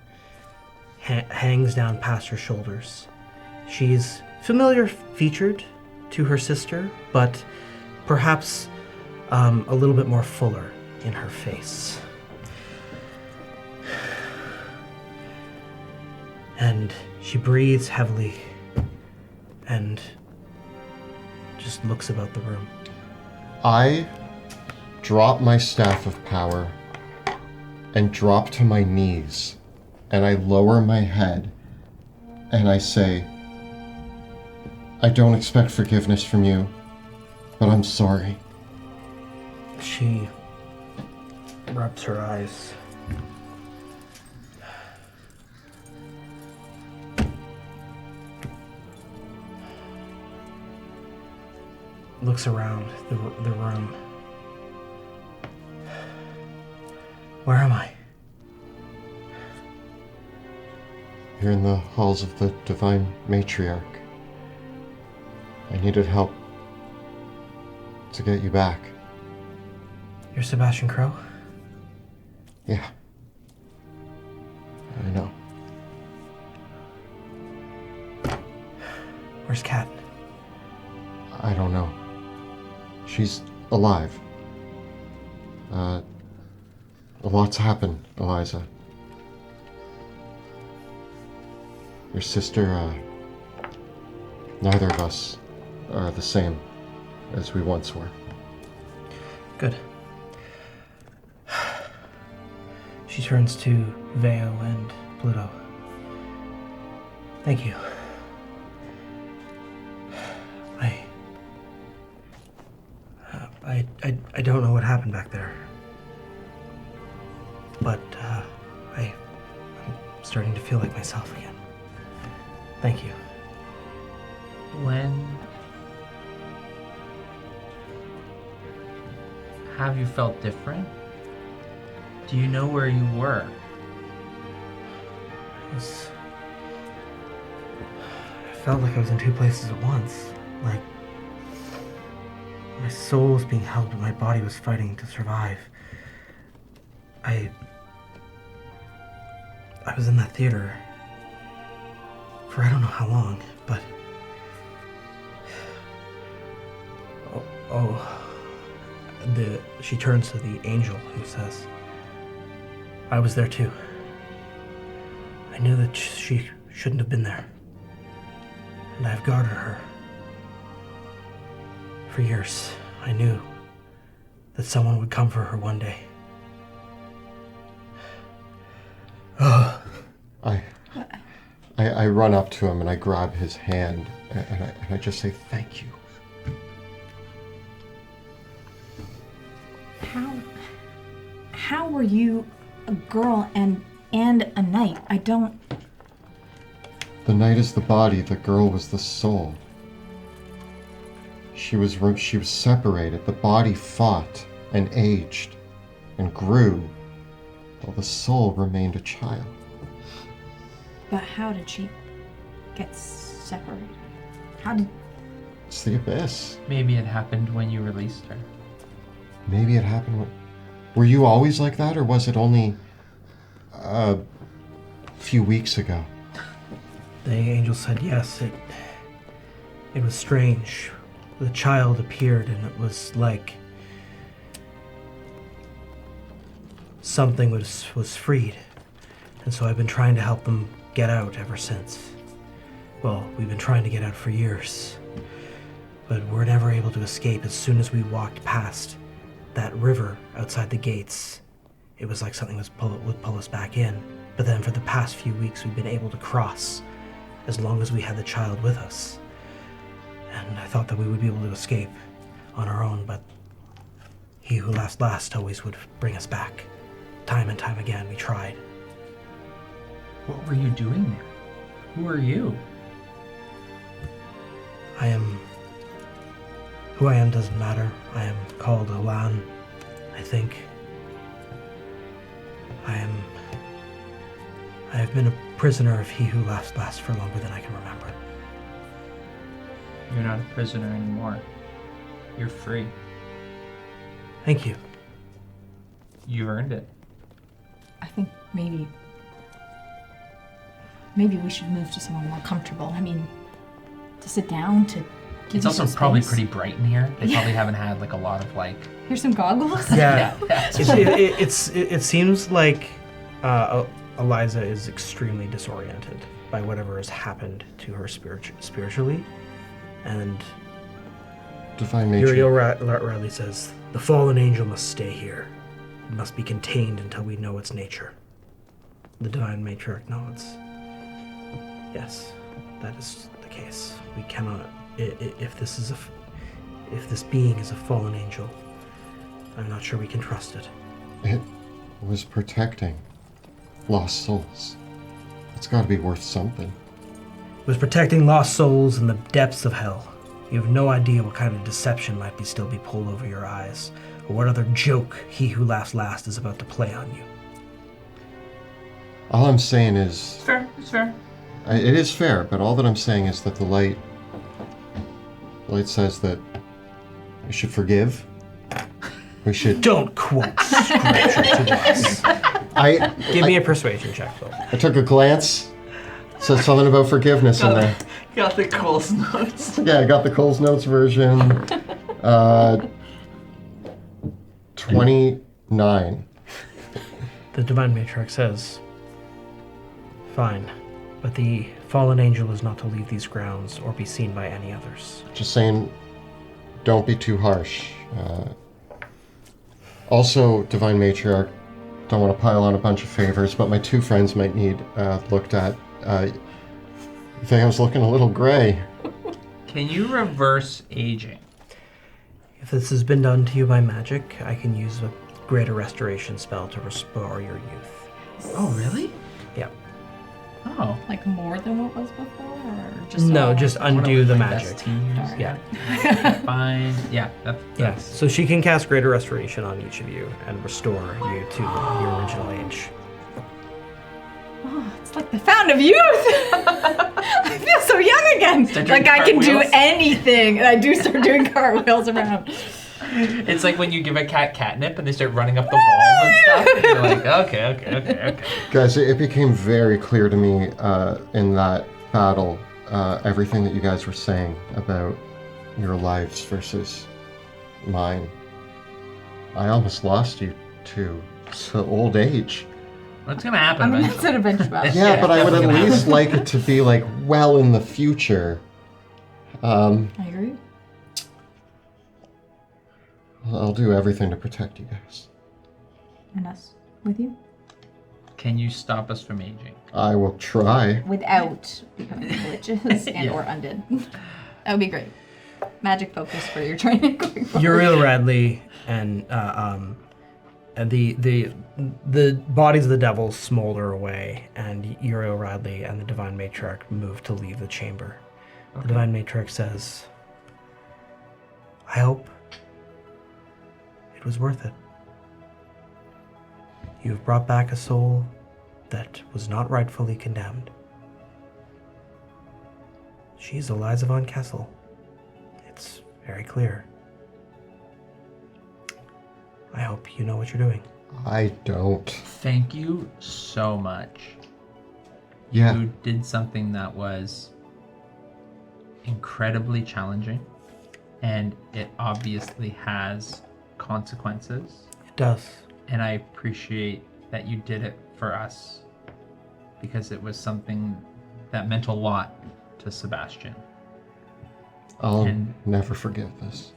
hangs down past her shoulders. She's familiar featured to her sister, but perhaps a little bit more fuller in her face. And she breathes heavily and just looks about the room. I drop my staff of power and drop to my knees, and I lower my head and I say, "I don't expect forgiveness from you, but I'm sorry." She rubs her eyes. Looks around the room. Where am I? You're in the halls of the divine matriarch. I needed help to get you back. You're Sebastian Crow? Yeah. I know. Where's Kat? I don't know. She's alive. A lot's happened, Eliza. Your sister, neither of us are the same as we once were. Good. She turns to Veo and Pluto. Thank you. I don't know what happened back there. But starting to feel like myself again. Thank you. When have you felt different? Do you know where you were? I felt like I was in two places at once. Like my soul was being held, but my body was fighting to survive. I was in that theater for I don't know how long, but she turns to the angel who says, I was there too. I knew that she shouldn't have been there, and I've guarded her. For years, I knew that someone would come for her one day. I run up to him and I grab his hand and I just say, thank you. How were you a girl and a knight? I don't... The knight is the body, the girl was the soul. She was separated. The body fought and aged and grew, while the soul remained a child. But how did she get separated? How did... It's the abyss. Maybe it happened when you released her. Maybe it happened when... Were you always like that, or was it only a few weeks ago? The angel said yes. It was strange. The child appeared and it was like something was freed. And so I've been trying to help them get out ever since. Well, we've been trying to get out for years. But we're never able to escape. As soon as we walked past that river outside the gates, it was like something would pull us back in. But then for the past few weeks, we've been able to cross as long as we had the child with us. And I thought that we would be able to escape on our own, but he who laughs last always would bring us back. Time and time again, we tried. What were you doing there? Who are you? Who I am doesn't matter. I am called Olan, I think. I have been a prisoner of he who laughs last for longer than I can remember. You're not a prisoner anymore. You're free. Thank you. You earned it. I think maybe we should move to somewhere more comfortable. I mean, to sit down, to give It's you also some probably space. pretty bright in here. They probably haven't had like a lot of like... Here's some goggles. Yeah. Yeah. It seems like Eliza is extremely disoriented by whatever has happened to her spiritually. And Divine Uriel Matriarch. Riley says, the fallen angel must stay here. It must be contained until we know its nature. The Divine Matriarch nods. Yes, that is the case. We cannot... If this being is a fallen angel, I'm not sure we can trust it. It was protecting lost souls. It's got to be worth something. It was protecting lost souls in the depths of hell. You have no idea what kind of deception might still be pulled over your eyes, or what other joke he who laughs last is about to play on you. All I'm saying is... Fair. It's fair. It is fair, but all that I'm saying is that the light says that we should forgive. We should... Don't quote scripture to us. Give me a persuasion check, Phil. I took a glance. Said something about forgiveness in there. Got the Cole's notes. Yeah, I got the Cole's Notes version. 29. The Divine Matriarch says, fine, but the fallen angel is not to leave these grounds or be seen by any others. Just saying, don't be too harsh. Also, Divine Matriarch, don't want to pile on a bunch of favors, but my two friends might need looked at. I think I was looking a little gray. Can you reverse aging? If this has been done to you by magic, I can use a greater restoration spell to restore your youth. Oh, really? Yeah. Oh. Like more than what was before, or just No, all- just One of undo the my magic. best teams. Yeah. Fine. Yeah. Yeah. That's So she can cast Greater Restoration on each of you and restore you to your original age. Oh, it's like the fountain of youth. I feel so young again. Start doing Like I can do cartwheels. anything, and I do start doing cartwheels around. It's like when you give a cat catnip and they start running up the walls and stuff. And you're like, okay. Guys, it became very clear to me in that battle, everything that you guys were saying about your lives versus mine. I almost lost you to old age. What's gonna happen I mean, eventually? that's an eventuality. Yeah, but I would at definitely least like it to be like well in the future. I agree. I'll do everything to protect you guys. And us with you Can you stop us from aging? I will try. without becoming witches and Yeah. or undead. That would be great. Magic focus for your training going forward. Uriel Radley and the bodies of the devils smolder away, and Uriel Radley and the Divine Matriarch move to leave the chamber. The Divine Matriarch says, "I hope it was worth it. You have brought back a soul that was not rightfully condemned. She's Eliza von Kessel. It's very clear. I hope you know what you're doing." I don't. Thank you so much. Yeah. You did something that was incredibly challenging, and it obviously has consequences. It does. And I appreciate that you did it for us, because it was something that meant a lot to Sebastian. I'll And- never forget this.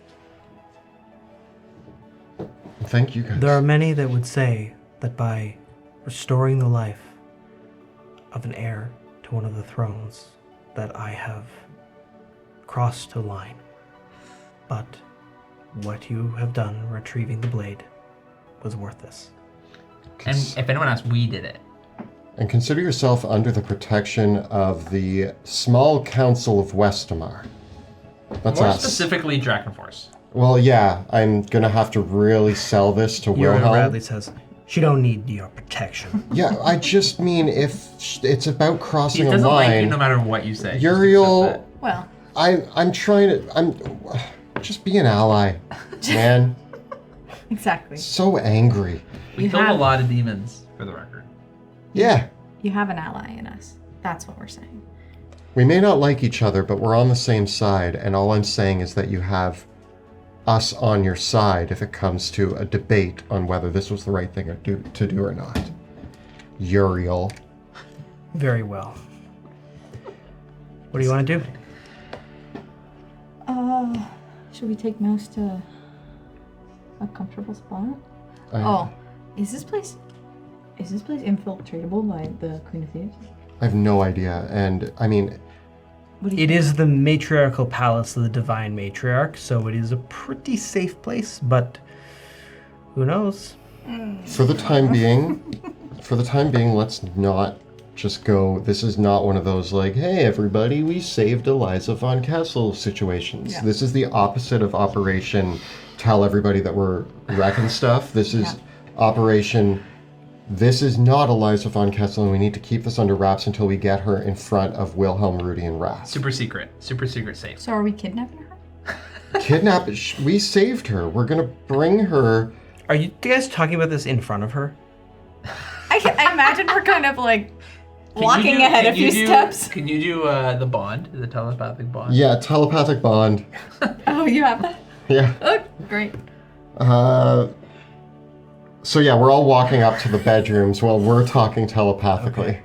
Thank you guys. There are many that would say that by restoring the life of an heir to one of the thrones, that I have crossed a line. But what you have done retrieving the blade was worth this. And if anyone asks, we did it. And consider yourself under the protection of the small council of Westamar. That's More us. specifically, Drakkenforce. Well, yeah, I'm gonna have to really sell this to Uriel Wilhelm. Radley says, "She don't need your protection." Yeah, I just mean if it's about He crossing a doesn't like you line. no matter what you say. Just Uriel, accept it. Well, I'm trying to. I'm just be an ally, man. exactly. So angry. We You killed have- a lot of demons, for the record. Yeah, You have an ally in us. That's what we're saying. we may not like each other, but we're on the same side. And all I'm saying is that you have us on your side if it comes to a debate on whether this was the right thing to do or not. Uriel. Very well. What do you want to do? Should we take Mouse to a comfortable spot? I- Oh, is this place infiltratable by the Queen of Thieves? I have no idea. And I mean, What do you It think? is the matriarchal palace of the Divine Matriarch, so it is a pretty safe place, but who knows? for the time being, let's not just go. This is not one of those like, hey, everybody, we saved Eliza von Kessel situations. Yeah. This is the opposite of Operation Tell Everybody That We're Wrecking Stuff. This is Operation. This is not Eliza von Kessel, and we need to keep this under wraps until we get her in front of Wilhelm, Rudy, and Rast. Super secret safe. So are we kidnapping her? Kidnap. We saved her. We're gonna bring her. Are you guys talking about this in front of her? I imagine we're kind of like Can you walking do- ahead can a you few do- steps. Can you do the bond, the telepathic bond? Yeah, telepathic bond. Oh, you have that? Yeah. Oh, great. So yeah, we're all walking up to the bedrooms while we're talking telepathically.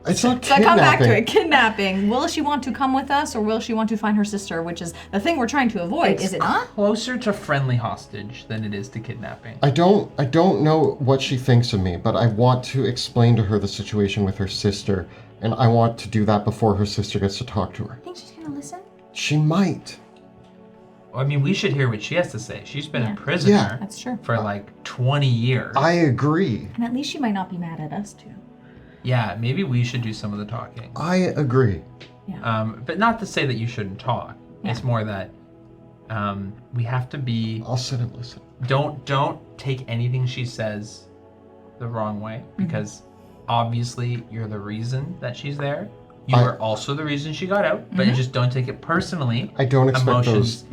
It's not So I kidnapping. come back to it. Kidnapping. Will she want to come with us, or will she want to find her sister, which is the thing we're trying to avoid, It's is it not? closer to friendly hostage than it is to kidnapping. I don't know what she thinks of me, but I want to explain to her the situation with her sister, and I want to do that before her sister gets to talk to her. I think she's gonna listen. She might. I mean, we should hear what she has to say. She's been Yeah. a prisoner Yeah. That's true. for like 20 years. I agree. And at least she might not be mad at us too. Yeah, maybe we should do some of the talking. I agree. But not to say that you shouldn't talk. Yeah. It's more that we have to be. I'll sit and listen. Don't take anything she says the wrong way, because obviously you're the reason that she's there. You are also the reason she got out, but just don't take it personally. I don't expect Emotions.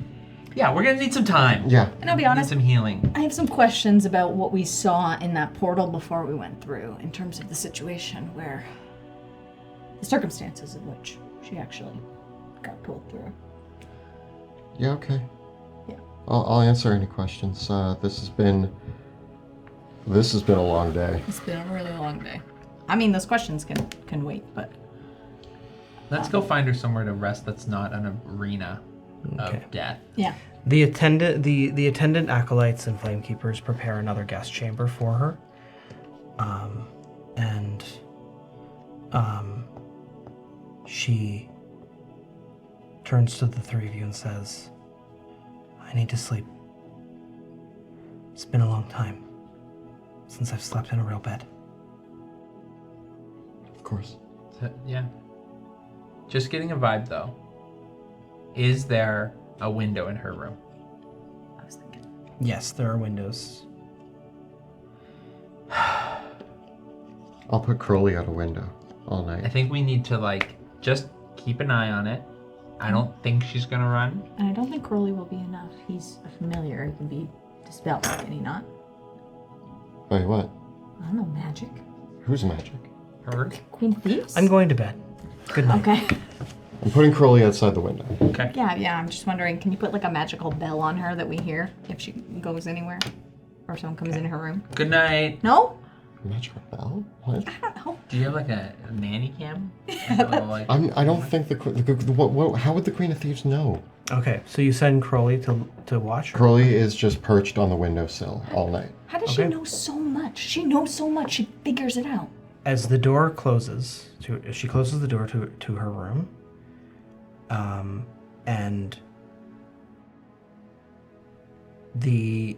Yeah, we're gonna need some time. Yeah. And I'll be Need honest, some healing. I have some questions about what we saw in that portal before we went through, in terms of the situation where the circumstances in which she actually got pulled through. Yeah, okay. Yeah. I'll answer any questions. This has been a long day. It's been a really long day. I mean, those questions can wait, but Let's go find her somewhere to rest that's not an arena Okay. of death. yeah. The attendant acolytes and flamekeepers prepare another guest chamber for her. She turns to the three of you and says, I need to sleep. It's been a long time since I've slept in a real bed. Of course. Yeah. Just getting a vibe though. Is there a window in her room? I was thinking. Yes, there are windows. I'll put Crowley out a window all I night. think we need to just keep an eye on it. I don't think she's gonna run. And I don't think Crowley will be enough. He's a familiar. He can be dispelled, can he not? By what? I don't know, magic. Who's magic? Her? Queen of Thieves? I'm going to bed. Good night. Okay. I'm putting Crowley outside the window. Okay. Yeah, I'm just wondering, can you put like a magical bell on her that we hear if she goes anywhere? Or someone comes in her room? Good night. No? Magical bell? What? I don't know. Do you have like a nanny cam? Like, I don't think how would the Queen of Thieves know? Okay, so you send Crowley to watch her? Crowley is just perched on the windowsill all night. How does she Okay. know so much? She knows so much. She figures it out. As the door closes, she closes the door to her room, and the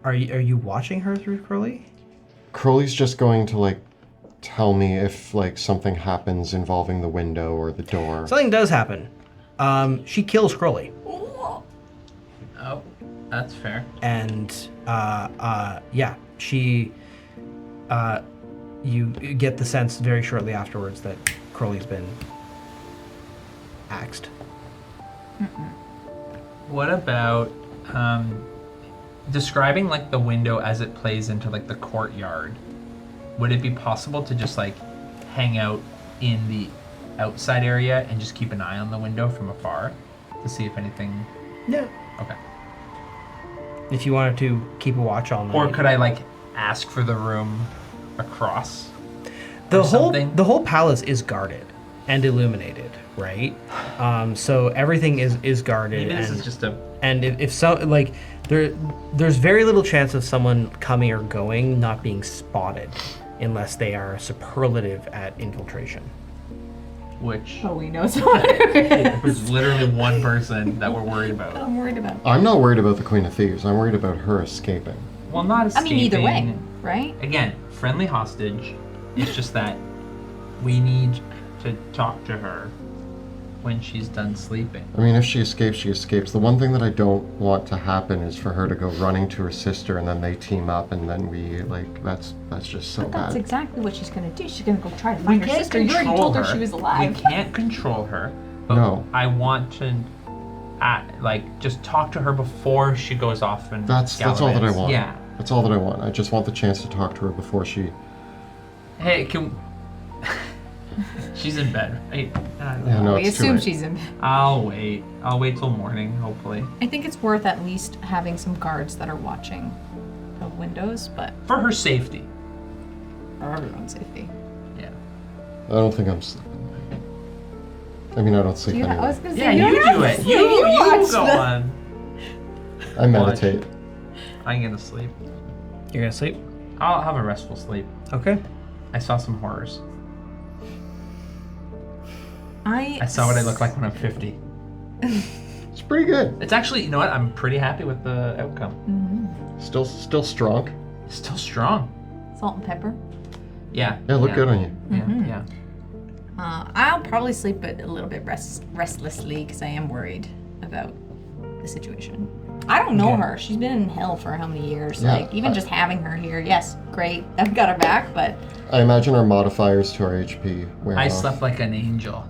are you watching her through Crowley? Crowley's just going to tell me if something happens involving the window or the door. Something does happen. She kills Crowley, oh, that's fair. and she. You get the sense very shortly afterwards that Crowley's been axed. What about describing the window as it plays into the courtyard? Would it be possible to just hang out in the outside area and just keep an eye on the window from afar to see if anything? Yeah. Okay. If you wanted to keep a watch all night. Or could I ask for the room across? The or whole something? the whole palace is guarded and illuminated, right? So everything is guarded. Maybe this and, is just a. And if so, there's very little chance of someone coming or going not being spotted, unless they are superlative at infiltration. Which Oh, we know someone. was literally one person that we're worried about. I'm worried about. I'm not worried about the Queen of Thieves. I'm worried about her escaping. Well, not I escaping. mean, either way, right? Again, friendly hostage. It's just that we need to talk to her when she's done sleeping. I mean, if she escapes, she escapes. The one thing that I don't want to happen is for her to go running to her sister and then they team up and then we, that's just so But that's bad. exactly what she's gonna do. She's gonna go try to find her can't sister. You already control told her she was We alive. can't control her. But No. I want to, just talk to her before she goes off and That's all that I gallivants. want. Yeah. That's all that I want. I just want the chance to talk to her before she... Hey, can. She's in bed, right? Yeah, no, we it's too assume late. she's in bed. I'll wait. I'll wait till morning, hopefully. I think it's worth at least having some guards that are watching the windows, but For her safety. for everyone's safety. Yeah. I don't think I'm sleeping. I mean, I don't sleep I anyway. was gonna say, Yeah, you you don't have do to it. sleep. You watch go the- on. I meditate. I'm gonna sleep. You're gonna sleep? I'll have a restful sleep. Okay. I saw some horrors. I I saw what I look like when I'm 50. It's pretty good. It's actually, you know what? I'm pretty happy with the outcome. Still strong. Still strong. Salt and pepper. Yeah. Yeah, look good on you. Yeah. I'll probably sleep a little bit restlessly because I am worried about the situation. I don't know her. She's been in hell for how many years? Yeah, Like, even just having her here, yes, great. I've got her back, but... I imagine our modifiers to our HP wear I off. slept like an angel.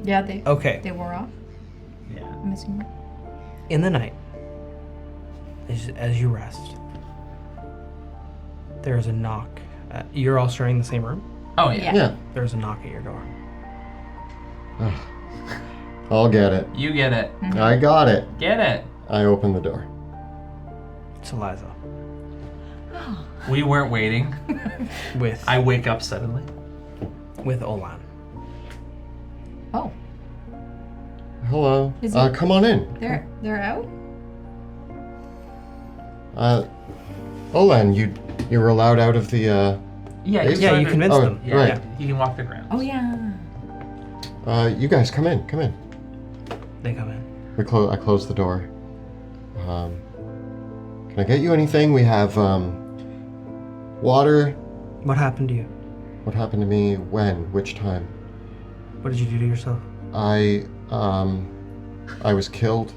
Yeah, they Okay. they wore off. Yeah. I'm assuming. In the night, as you rest, there is a knock. You're all sharing the same room? Oh, yeah. Yeah. There's a knock at your door. I'll get it. You get it. I got it. Get it. I open the door. It's Eliza. We weren't waiting. With I wake up suddenly. Olan. Oh, Hello. Is he- Come on in. they're out? Olan, you were allowed out of the, Yeah, Yeah, he's Yeah, trying you to- convinced Oh, them. Yeah, right. he can walk the ground. Oh, yeah. You guys, come in. They come in. I close the door. Can I get you anything? We have, water. What happened to you? What happened to me? When? Which time? What did you do to yourself? I was killed,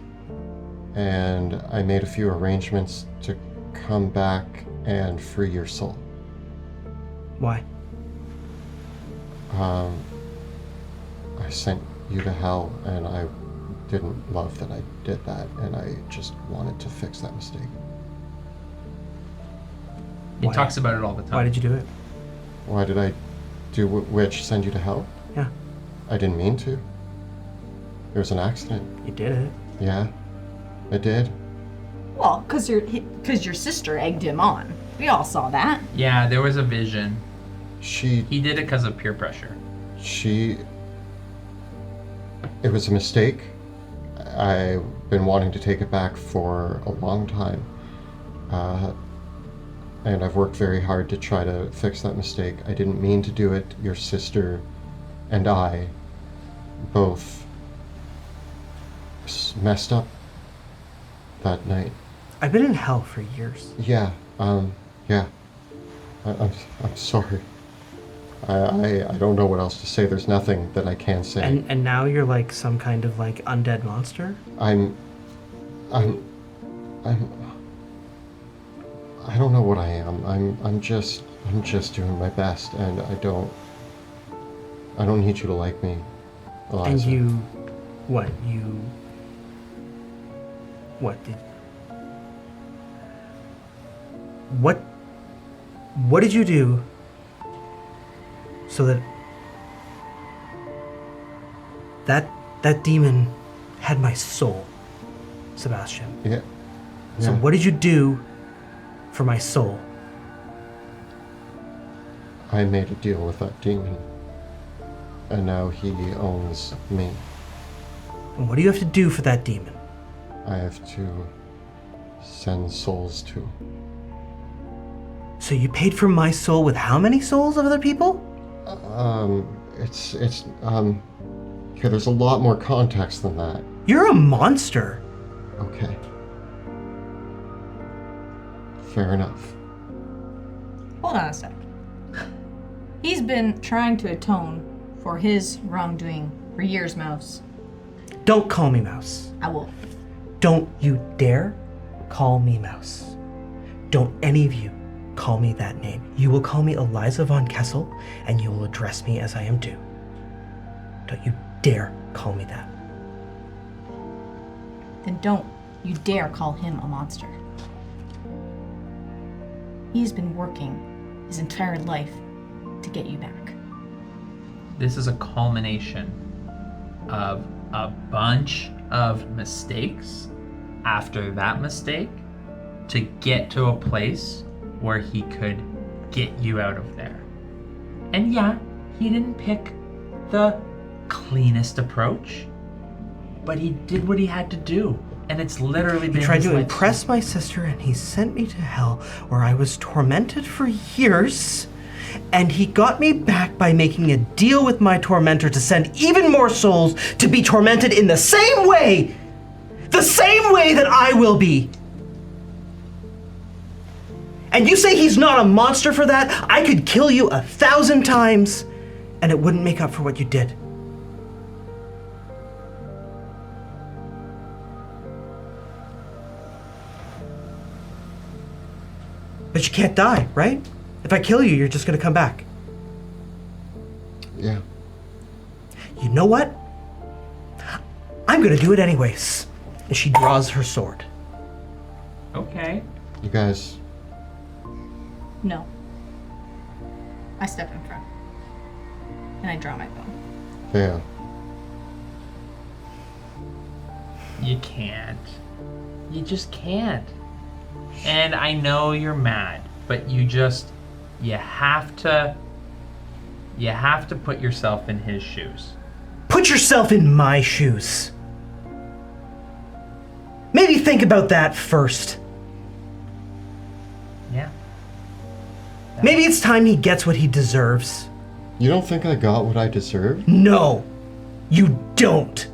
and I made a few arrangements to come back and free your soul. Why? I sent you to hell, and I didn't love that I did that, and I just wanted to fix that mistake. He Why? talks about it all the time. Why did you do it? Why did I do which? Send you to hell? Yeah, I didn't mean to. It was an accident. you did it. Yeah, I did. Well, because your sister egged him on. We all saw that. Yeah, there was a vision. She He did it because of peer pressure. It was a mistake. I've been wanting to take it back for a long time. And I've worked very hard to try to fix that mistake. I didn't mean to do it. Your sister and I both messed up that night. I've been in hell for years. Yeah, yeah. I'm sorry. I don't know what else to say. There's nothing that I can say. And now you're like some kind of like undead monster? I don't know what I am. I'm just doing my best, and I don't need you to like me, Eliza. And what did you do so that demon had my soul, Sebastian? Yeah. So Yeah. what did you do for my soul? I made a deal with that demon, and now he owns me. And what do you have to do for that demon? I have to send souls to. So you paid for my soul with how many souls of other people? Okay, there's a lot more context than that. You're a monster. Okay. Fair enough. Hold on a sec. He's been trying to atone for his wrongdoing for years, Mouse. Don't call me Mouse. I will. Don't you dare call me Mouse. Don't any of you call me that name. You will call me Eliza von Kessel, and you will address me as I am due. Don't you dare call me that. Then don't you dare call him a monster. He's been working his entire life to get you back. This is a culmination of a bunch of mistakes after that mistake to get to a place where he could get you out of there. And yeah, he didn't pick the cleanest approach, but he did what he had to do. And it's literally been He tried his to life. impress my sister, and he sent me to hell, where I was tormented for years. And he got me back by making a deal with my tormentor to send even more souls to be tormented in the same way! The same way that I will be! And you say he's not a monster for that? I could kill you 1,000 times, and it wouldn't make up for what you did. But you can't die, right? If I kill you, you're just gonna come back. Yeah. You know what? I'm gonna do it anyways. And she draws her sword. Okay. You guys, No. I step in front. And I draw my bow. yeah. You can't. You just can't. And I know you're mad, but you have to put yourself in his shoes. Put yourself in my shoes. Maybe think about that first. Yeah. Maybe it's time he gets what he deserves. You don't think I got what I deserved? No, you don't.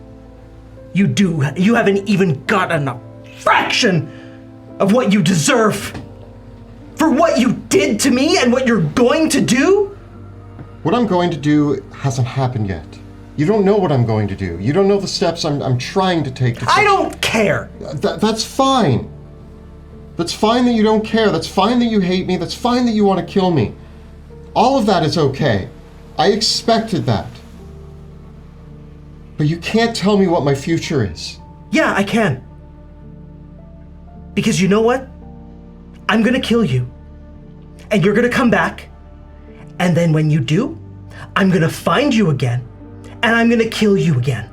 You do. You haven't even gotten a fraction of what you deserve. For what you did to me and what you're going to do? What I'm going to do hasn't happened yet. You don't know what I'm going to do. You don't know the steps I'm trying to take. I don't care. That's fine. That's fine that you don't care. That's fine that you hate me. That's fine that you want to kill me. All of that is okay. I expected that. But you can't tell me what my future is. Yeah, I can. Because you know what? I'm gonna kill you. And you're gonna come back. And then when you do, I'm gonna find you again. And I'm gonna kill you again.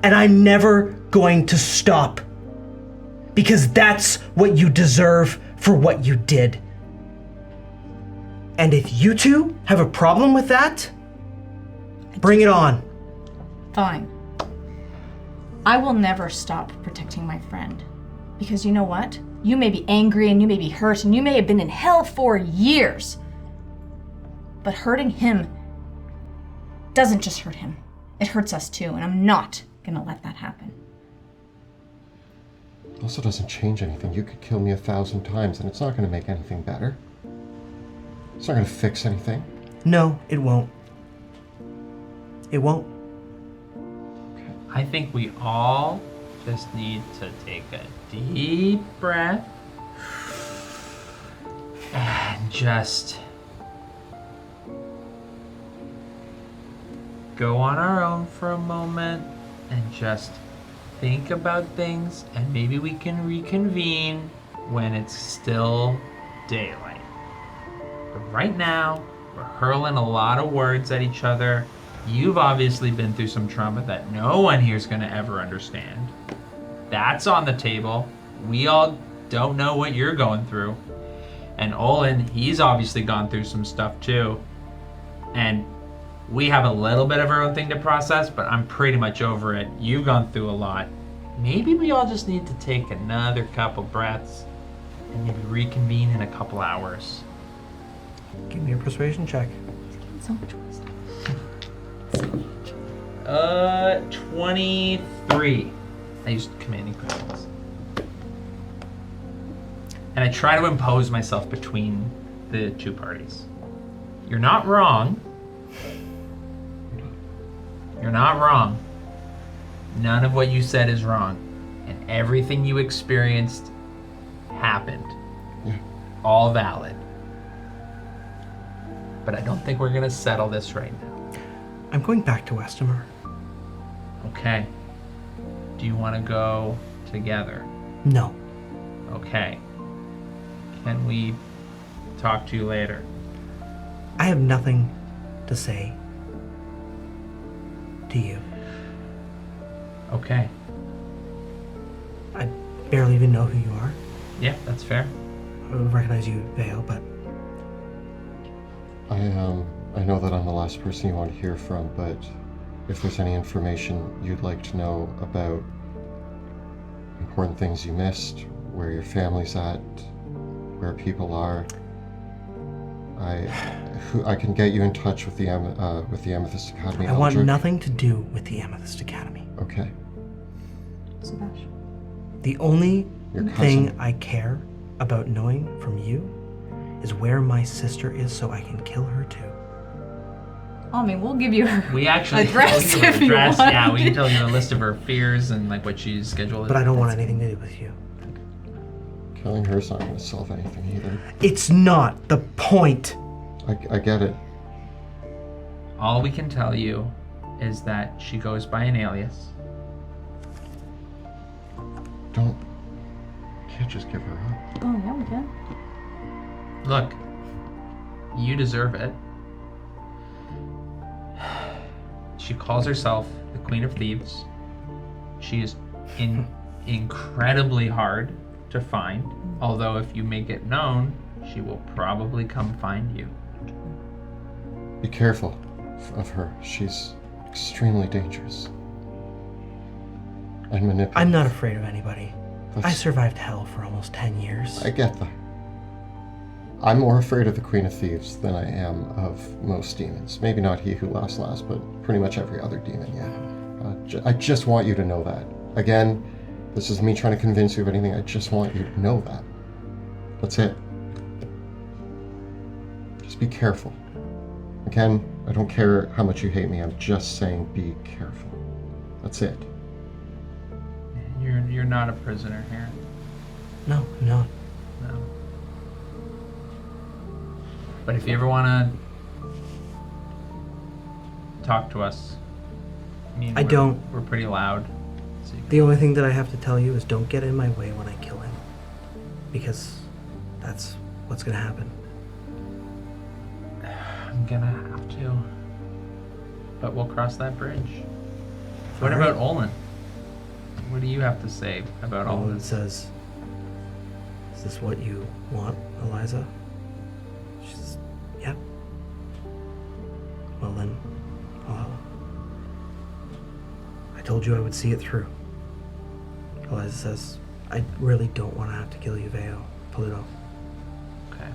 And I'm never going to stop. Because that's what you deserve for what you did. And if you two have a problem with that, bring it on. Fine. I will never stop protecting my friend. Because you know what? You may be angry and you may be hurt and you may have been in hell for years. But hurting him doesn't just hurt him. It hurts us too, and I'm not gonna let that happen. It also doesn't change anything. You could kill me 1,000 times and it's not going to make anything better. It's not going to fix anything. No, it won't. It won't. I think we all just need to take a deep breath and just go on our own for a moment and just think about things, and maybe we can reconvene when it's still daylight. But right now, we're hurling a lot of words at each other. You've obviously been through some trauma that no one here is going to ever understand. That's on the table. We all don't know what you're going through. And Olin, he's obviously gone through some stuff too. And we have a little bit of our own thing to process, but I'm pretty much over it. You've gone through a lot. Maybe we all just need to take another couple breaths and maybe reconvene in a couple hours. Give me a persuasion check. So much wisdom. 23. I used commanding presence. And I try to impose myself between the two parties. You're not wrong. You're not wrong. None of what you said is wrong. And everything you experienced happened. Yeah. All valid. But I don't think we're gonna settle this right now. I'm going back to Westermer. Okay. Do you want to go together? No. Okay. Can we talk to you later? I have nothing to say to you. Okay. I barely even know who you are. Yeah, that's fair. I would recognize you, Vale, but I know that I'm the last person you want to hear from, but if there's any information you'd like to know about important things you missed, where your family's at, where people are, I can get you in touch with the Amethyst Academy. I want Eldrick. nothing to do with the Amethyst Academy. Okay. Sebastian. The only Your cousin. thing I care about knowing from you is where my sister is so I can kill her too. I mean, we'll give you her We actually address we'll give her if you address. want. Yeah, we can tell you a list of her fears and like what she's scheduled. But I don't want anything to do with you. Killing her's not going to solve anything either. It's not the point. I get it. All we can tell you is that she goes by an alias. Can't just give her up. Oh, yeah, we can. Look, you deserve it. She calls herself the Queen of Thieves. She is incredibly hard to find, although if you make it known, she will probably come find you. Be careful of her. She's extremely dangerous. And manipulative. I'm not afraid of anybody. I That's- survived hell for almost 10 years. I get that. I'm more afraid of the Queen of Thieves than I am of most demons. Maybe not he who laughs last, but pretty much every other demon, yeah. I just want you to know that. Again, this is me trying to convince you of anything. I just want you to know that. That's it. Just be careful. Again, I don't care how much you hate me. I'm just saying be careful. That's it. You're not a prisoner here. No, I'm not. No. But if you ever want to talk to us, I don't. We're pretty loud. So you The only thing that I have to tell you is don't get in my way when I kill him. Because that's what's gonna happen. I'm gonna have to. But we'll cross that bridge. What Alright. about Olin? What do you have to say about all Olin this? says, "Is this what you want, Eliza?" She says, "Yep." Well then, I told you I would see it through. Eliza says, "I really don't want to have to kill you, Pluto. Okay.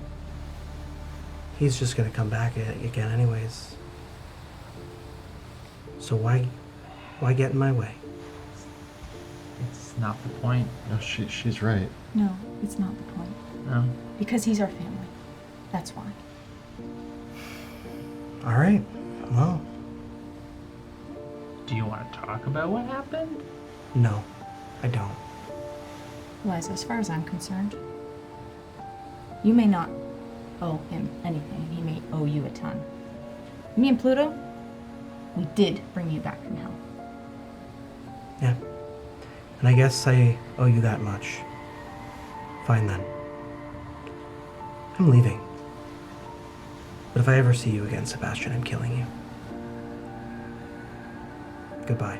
He's just gonna come back again anyways. So why get in my way?" It's not the point. No, she's right. No, it's not the point. No. Because he's our family. That's why. All right. Well, Do you want to talk about what happened? no, I don't. Eliza, as far as I'm concerned, you may not owe him anything. He may owe you a ton. Me and Pluto, we did bring you back from hell. Yeah. And I guess I owe you that much. Fine then. I'm leaving. But if I ever see you again, Sebastian, I'm killing you. Goodbye.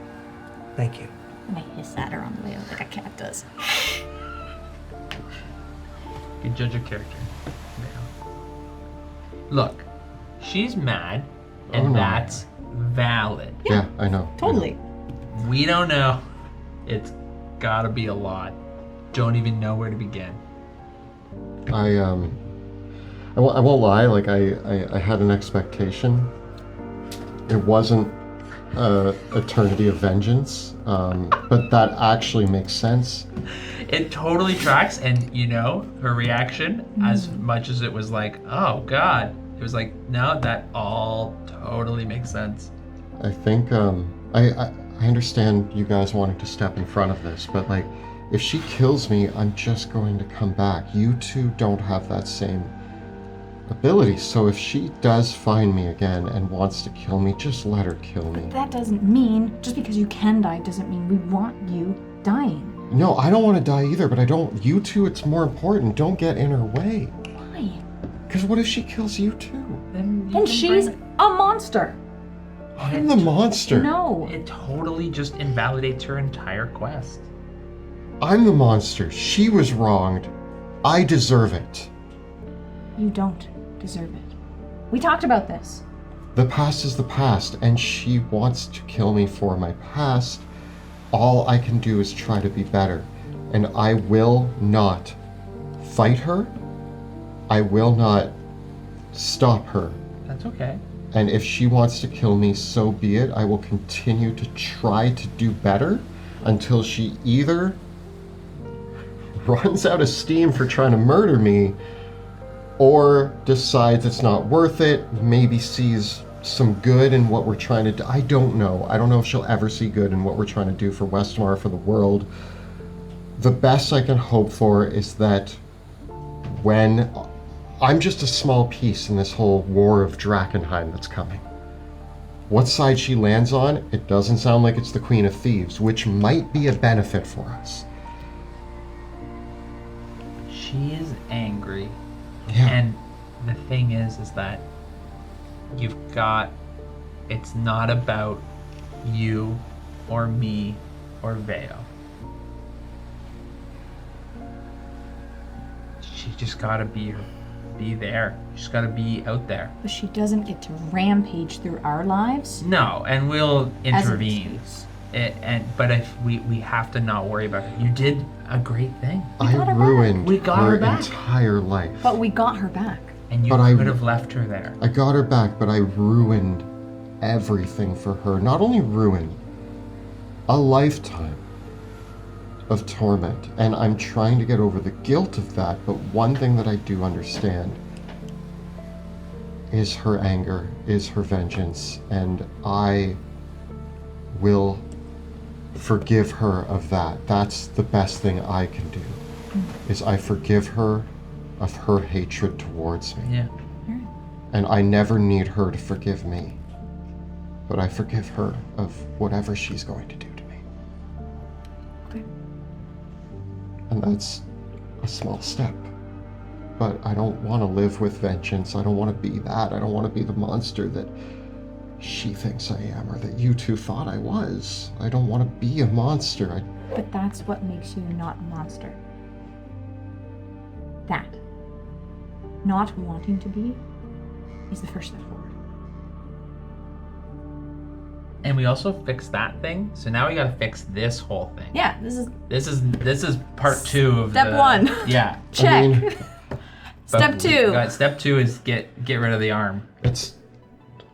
Thank you. And I hiss at her on the way out like a cat does. You judge a character. Yeah. Look, she's mad, and Oh, no. that's valid. Yeah, I know. Totally. We don't know. It's gotta be a lot. Don't even know where to begin. I won't lie, like I had an expectation. It wasn't Eternity of Vengeance, but that actually makes sense. It totally tracks, and you know, her reaction, as much as it was like, oh god, it was like, no, that all totally makes sense. I think I understand you guys wanting to step in front of this, but like if she kills me, I'm just going to come back. You two don't have that same ability, so if she does find me again and wants to kill me, just let her kill me. That doesn't mean, just because you can die, doesn't mean we want you dying. No, I don't want to die either, but I don't. You two, it's more important. Don't get in her way. Why? Because what if she kills you too? Then she's a monster. I'm the monster. No. It totally just invalidates her entire quest. I'm the monster. She was wronged. I deserve it. You don't deserve it. We talked about this. The past is the past, and she wants to kill me for my past. All I can do is try to be better, and I will not fight her. I will not stop her. That's okay. And if she wants to kill me, so be it. I will continue to try to do better until she either runs out of steam for trying to murder me or decides it's not worth it, maybe sees some good in what we're trying to do. I don't know. I don't know if she'll ever see good in what we're trying to do for Westmar, for the world. The best I can hope for is that when I'm just a small piece in this whole war of Drakkenheim that's coming. What side she lands on, it doesn't sound like it's the Queen of Thieves, which might be a benefit for us. She is angry. Yeah. And the thing is that you've got, it's not about you or me or Veo. She just gotta be there. She's gotta be out there. But she doesn't get to rampage through our lives. No, and we'll As an intervene. excuse. But if we have to not worry about her. You did a great thing, I got her ruined We got her her back. entire life. But we got her back. and you But I- could have left her there. I got her back, but I ruined everything for her. Not only ruined, a lifetime of torment. And I'm trying to get over the guilt of that, but one thing that I do understand is her anger, is her vengeance, and I will forgive her of that. That's the best thing I can do, is I forgive her of her hatred towards me. Yeah. And I never need her to forgive me. But I forgive her of whatever she's going to do to me. Okay. And that's a small step. But I don't want to live with vengeance. I don't want to be that. I don't want to be the monster that she thinks I am, or that you two thought I was. I don't want to be a monster. But that's what makes you not a monster. That. Not wanting to be is the first step forward. And we also fixed that thing, so now we gotta fix this whole thing. Yeah, this is This is part 2 of Step the- 1. Yeah. check. I mean, Step 2. Step 2 is get rid of the arm. it's,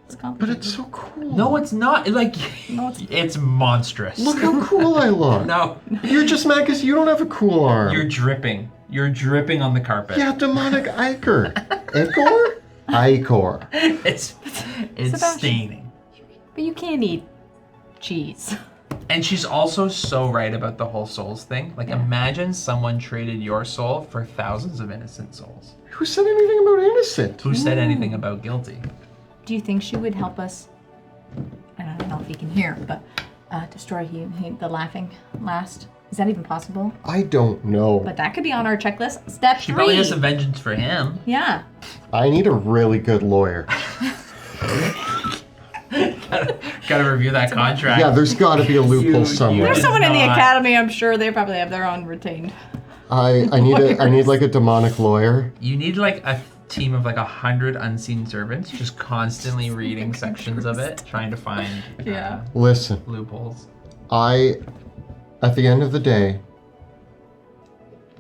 It's but complicated. it's so cool. No, it's not. Like, No, it's- it's monstrous. Look how cool I look. No, You're just mad because you don't have a cool arm. you're dripping. You're dripping on the carpet. Yeah, demonic ichor. Ichor? Ichor. It's Sebastian. staining. But you can't eat cheese. And she's also so right about the whole souls thing. Like, imagine someone traded your soul for thousands of innocent souls. Who said anything about innocent? Who said anything about guilty? Do you think she would help us? I don't know if you can hear, but destroy the laughing last. Is that even possible? I don't know. But that could be on our checklist. Step She 3. probably has some vengeance for him. Yeah. I need a really good lawyer. Gotta review that contract. Yeah, there's got to be a loophole somewhere. There's It's someone in the not. academy, I'm sure they probably have their own retained. I need like a demonic lawyer. You need like a team of like 100 unseen servants just constantly reading sections of it, trying to find Yeah. Listen, loopholes. at the end of the day,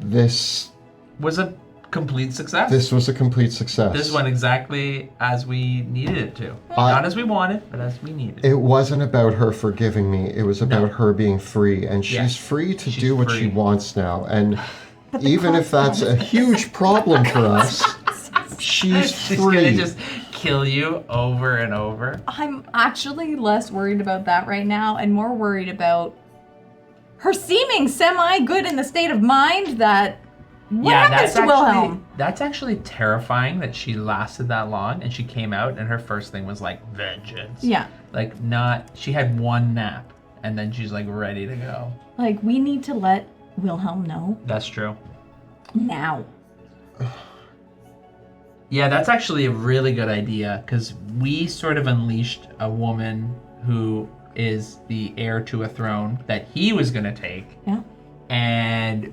this Was a complete success. was a complete success. This went exactly as we needed it to. I- Not as we wanted, but as we needed. It wasn't about her forgiving me. It was about No. her being free, and she's Yes, free to she's do what she free. wants now. And even if that's a huge problem for us, she's She's free. gonna just kill you over and over. I'm actually less worried about that right now and more worried about her seeming semi-good in the state of mind that... What happens to Wilhelm? That's actually terrifying that she lasted that long and she came out and her first thing was like vengeance. Yeah. Like she had one nap and then she's like ready to go. Like, we need to let Wilhelm know That's true. now. Yeah, that's actually a really good idea because we sort of unleashed a woman who is the heir to a throne that he was gonna take, Yeah. and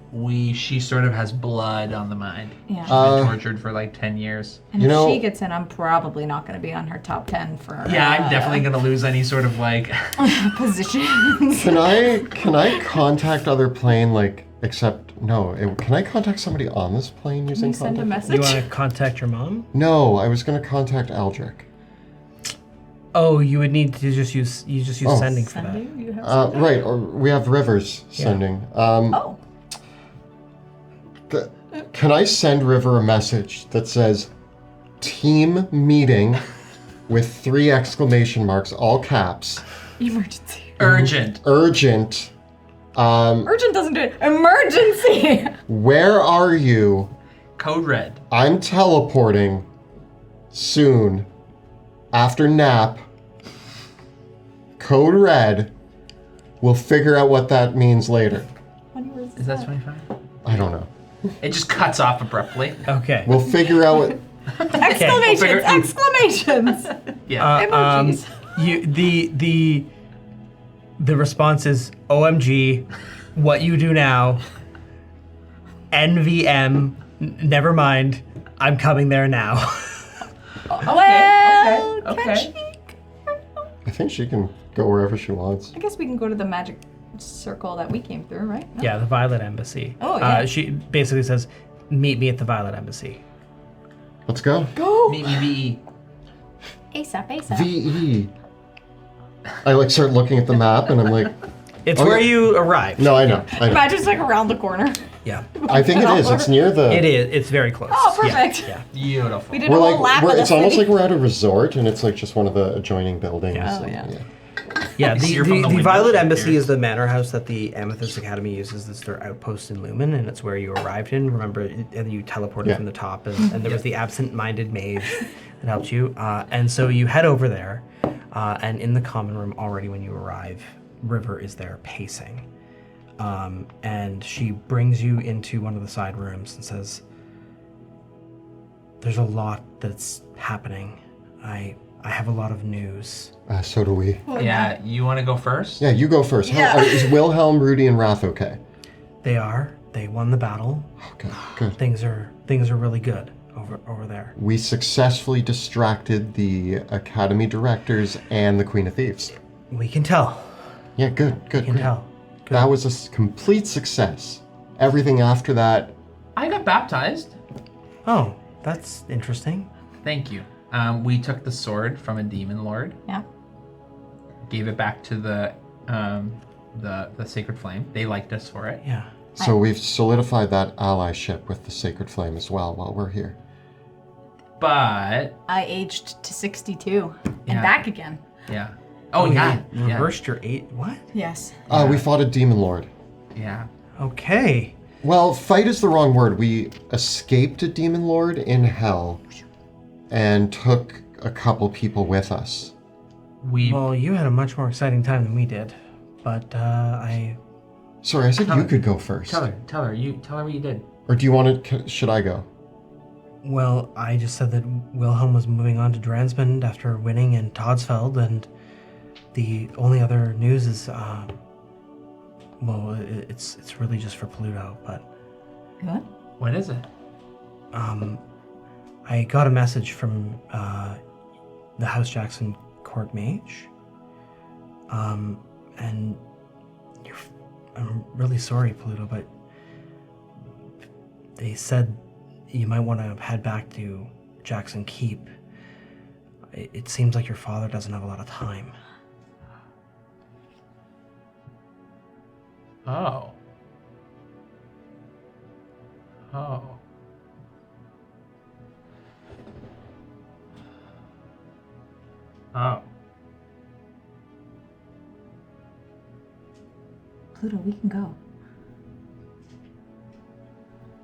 she sort of has blood on the mind. Yeah. She's been tortured for like 10 years. And You if know- she gets in, I'm probably not going to be on her top 10 for Yeah, I'm definitely gonna lose any sort of like. positions. Can I contact other plane, like, except No. Can I contact somebody on this plane using you send a contact? message? You want to contact your mom? No, I was going to contact Aldrich. Oh, you would need to just use Oh. sending for that. Sending? You have Right, or we have Rivers sending. Oh. Can I send River a message that says, team meeting with 3 exclamation marks, all caps, Emergency. Urgent. urgent, Urgent doesn't do it. Emergency! where are you? Code red. I'm teleporting soon after nap. Code red. We'll figure out what that means later. Is that 25? I don't know. It just cuts off abruptly. Okay. We'll figure out what... Exclamations! figure- Exclamations! Yeah. Emojis. The response is OMG, what you do now, NVM, never mind, I'm coming there now. Well, okay. can she? I think she can go wherever she wants. I guess we can go to the magic circle that we came through, right? No? Yeah, the Violet Embassy. Oh, yeah. She basically says, meet me at the Violet Embassy. Let's go. Go! Meet me VE. ASAP, ASAP. VE. I start looking at the map and I'm like, It's Oh, where yeah. you arrived. no, I know. Magic's like around the corner. Yeah. I think it is. It's near the... It is. It's very close. Oh, Yeah, perfect. Yeah. Beautiful. We did We're a whole like, lap of the it's almost city. like we're at a resort and it's like just one of the adjoining buildings. Oh, and- yeah. Yeah, You see her from the the window, Violet she Embassy appears. is the manor house that the Amethyst Academy uses as their outpost in Lumen, and it's where you arrived in. Remember, and you teleported Yeah. from the top, and there was the absent-minded mage that helped you. And so you head over there, and in the common room already when you arrive, River is there pacing. And she brings you into one of the side rooms and says, "There's a lot that's happening. I have a lot of news." So do we. Yeah, you want to go first? Yeah, you go first. Yeah. Is Wilhelm, Rudy, and Wrath okay? They are. They won the battle. Okay, good. Things are really good over there. We successfully distracted the Academy directors and the Queen of Thieves. We can tell. Yeah, good. We can tell. Good. That was a complete success. Everything after that, I got baptized. Oh, that's interesting. Thank you. We took the sword from a demon lord, Yeah. gave it back to the sacred flame. They liked us for it. Yeah. so we've solidified that allyship with the Sacred Flame as well while we're here. But I aged to 62 and Yeah. back again. yeah. Oh yeah. You Yeah. reversed your 8. What? Yes. We fought a demon lord. Yeah. Okay. Well, fight is the wrong word. We escaped a demon lord in hell and took a couple people with us. We Well, you had a much more exciting time than we did, but I. Sorry, I said Tell you her. could go first. tell her what you did. Or do you want to... Should I go? Well, I just said that Wilhelm was moving on to Dransmond after winning in Todsfeld, and the only other news is, well, it's really just for Pluto, but What? What is it? I got a message from the House Jackson Court Mage, and I'm really sorry, Pluto, but they said you might want to head back to Jackson Keep. It seems like your father doesn't have a lot of time. Oh. Oh. Oh. Pluto, we can go.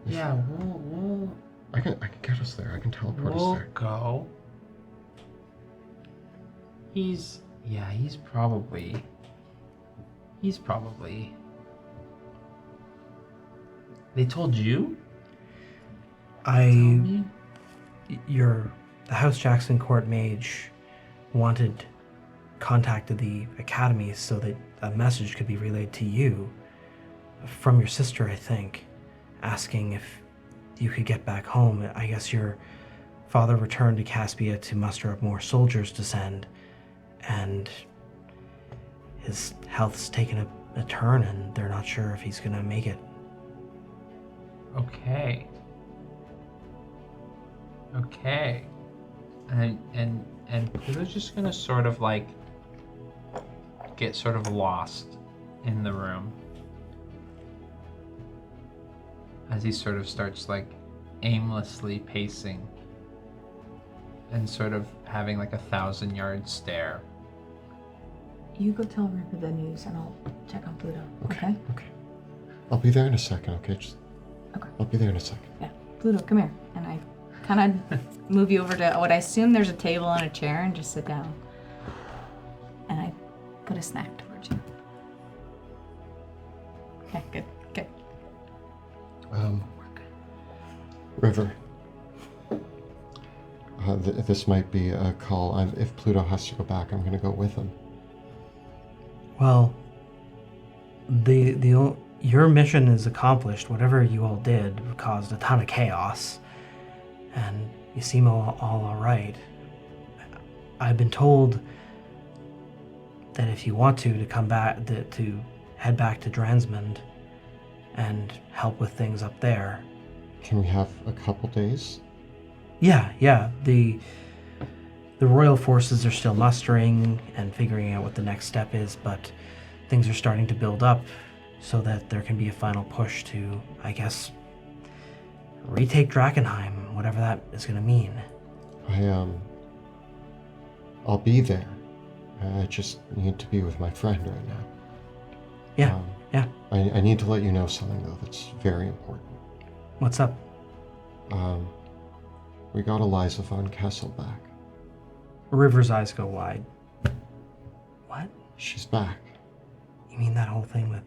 Yeah, we'll I can get us there. I can teleport us we'll there. go. He's probably They told you? The House Jackson Court Mage contacted the Academy so that a message could be relayed to you from your sister, I think, asking if you could get back home. I guess your father returned to Caspia to muster up more soldiers to send, and his health's taken a turn, and they're not sure if he's gonna make it. Okay. Okay. And Pluto's just gonna sort of like get sort of lost in the room as he sort of starts like aimlessly pacing and sort of having like 1,000-yard stare. You go tell Ripper the news and I'll check on Pluto. Okay? Okay. I'll be there in a second, okay? Okay. I'll be there in a second. Yeah. Pluto, come here. And I kind of move you over to what I assume there's a table and a chair and just sit down. And I put a snack towards you. Okay, good. Good. River. This might be a call. If Pluto has to go back, I'm going to go with him. Well, your mission is accomplished. Whatever you all did caused a ton of chaos, and you seem all right. I've been told that if you want to come back, to head back to Dransmond and help with things up there. Can we have a couple days? Yeah. The royal forces are still mustering and figuring out what the next step is, but things are starting to build up so that there can be a final push to, I guess, retake Drakkenheim, whatever that is going to mean. I'll be there. I just need to be with my friend right now. Yeah. I need to let you know something, though, that's very important. What's up? We got Eliza von Kessel back. River's eyes go wide. What? She's back. You mean that whole thing with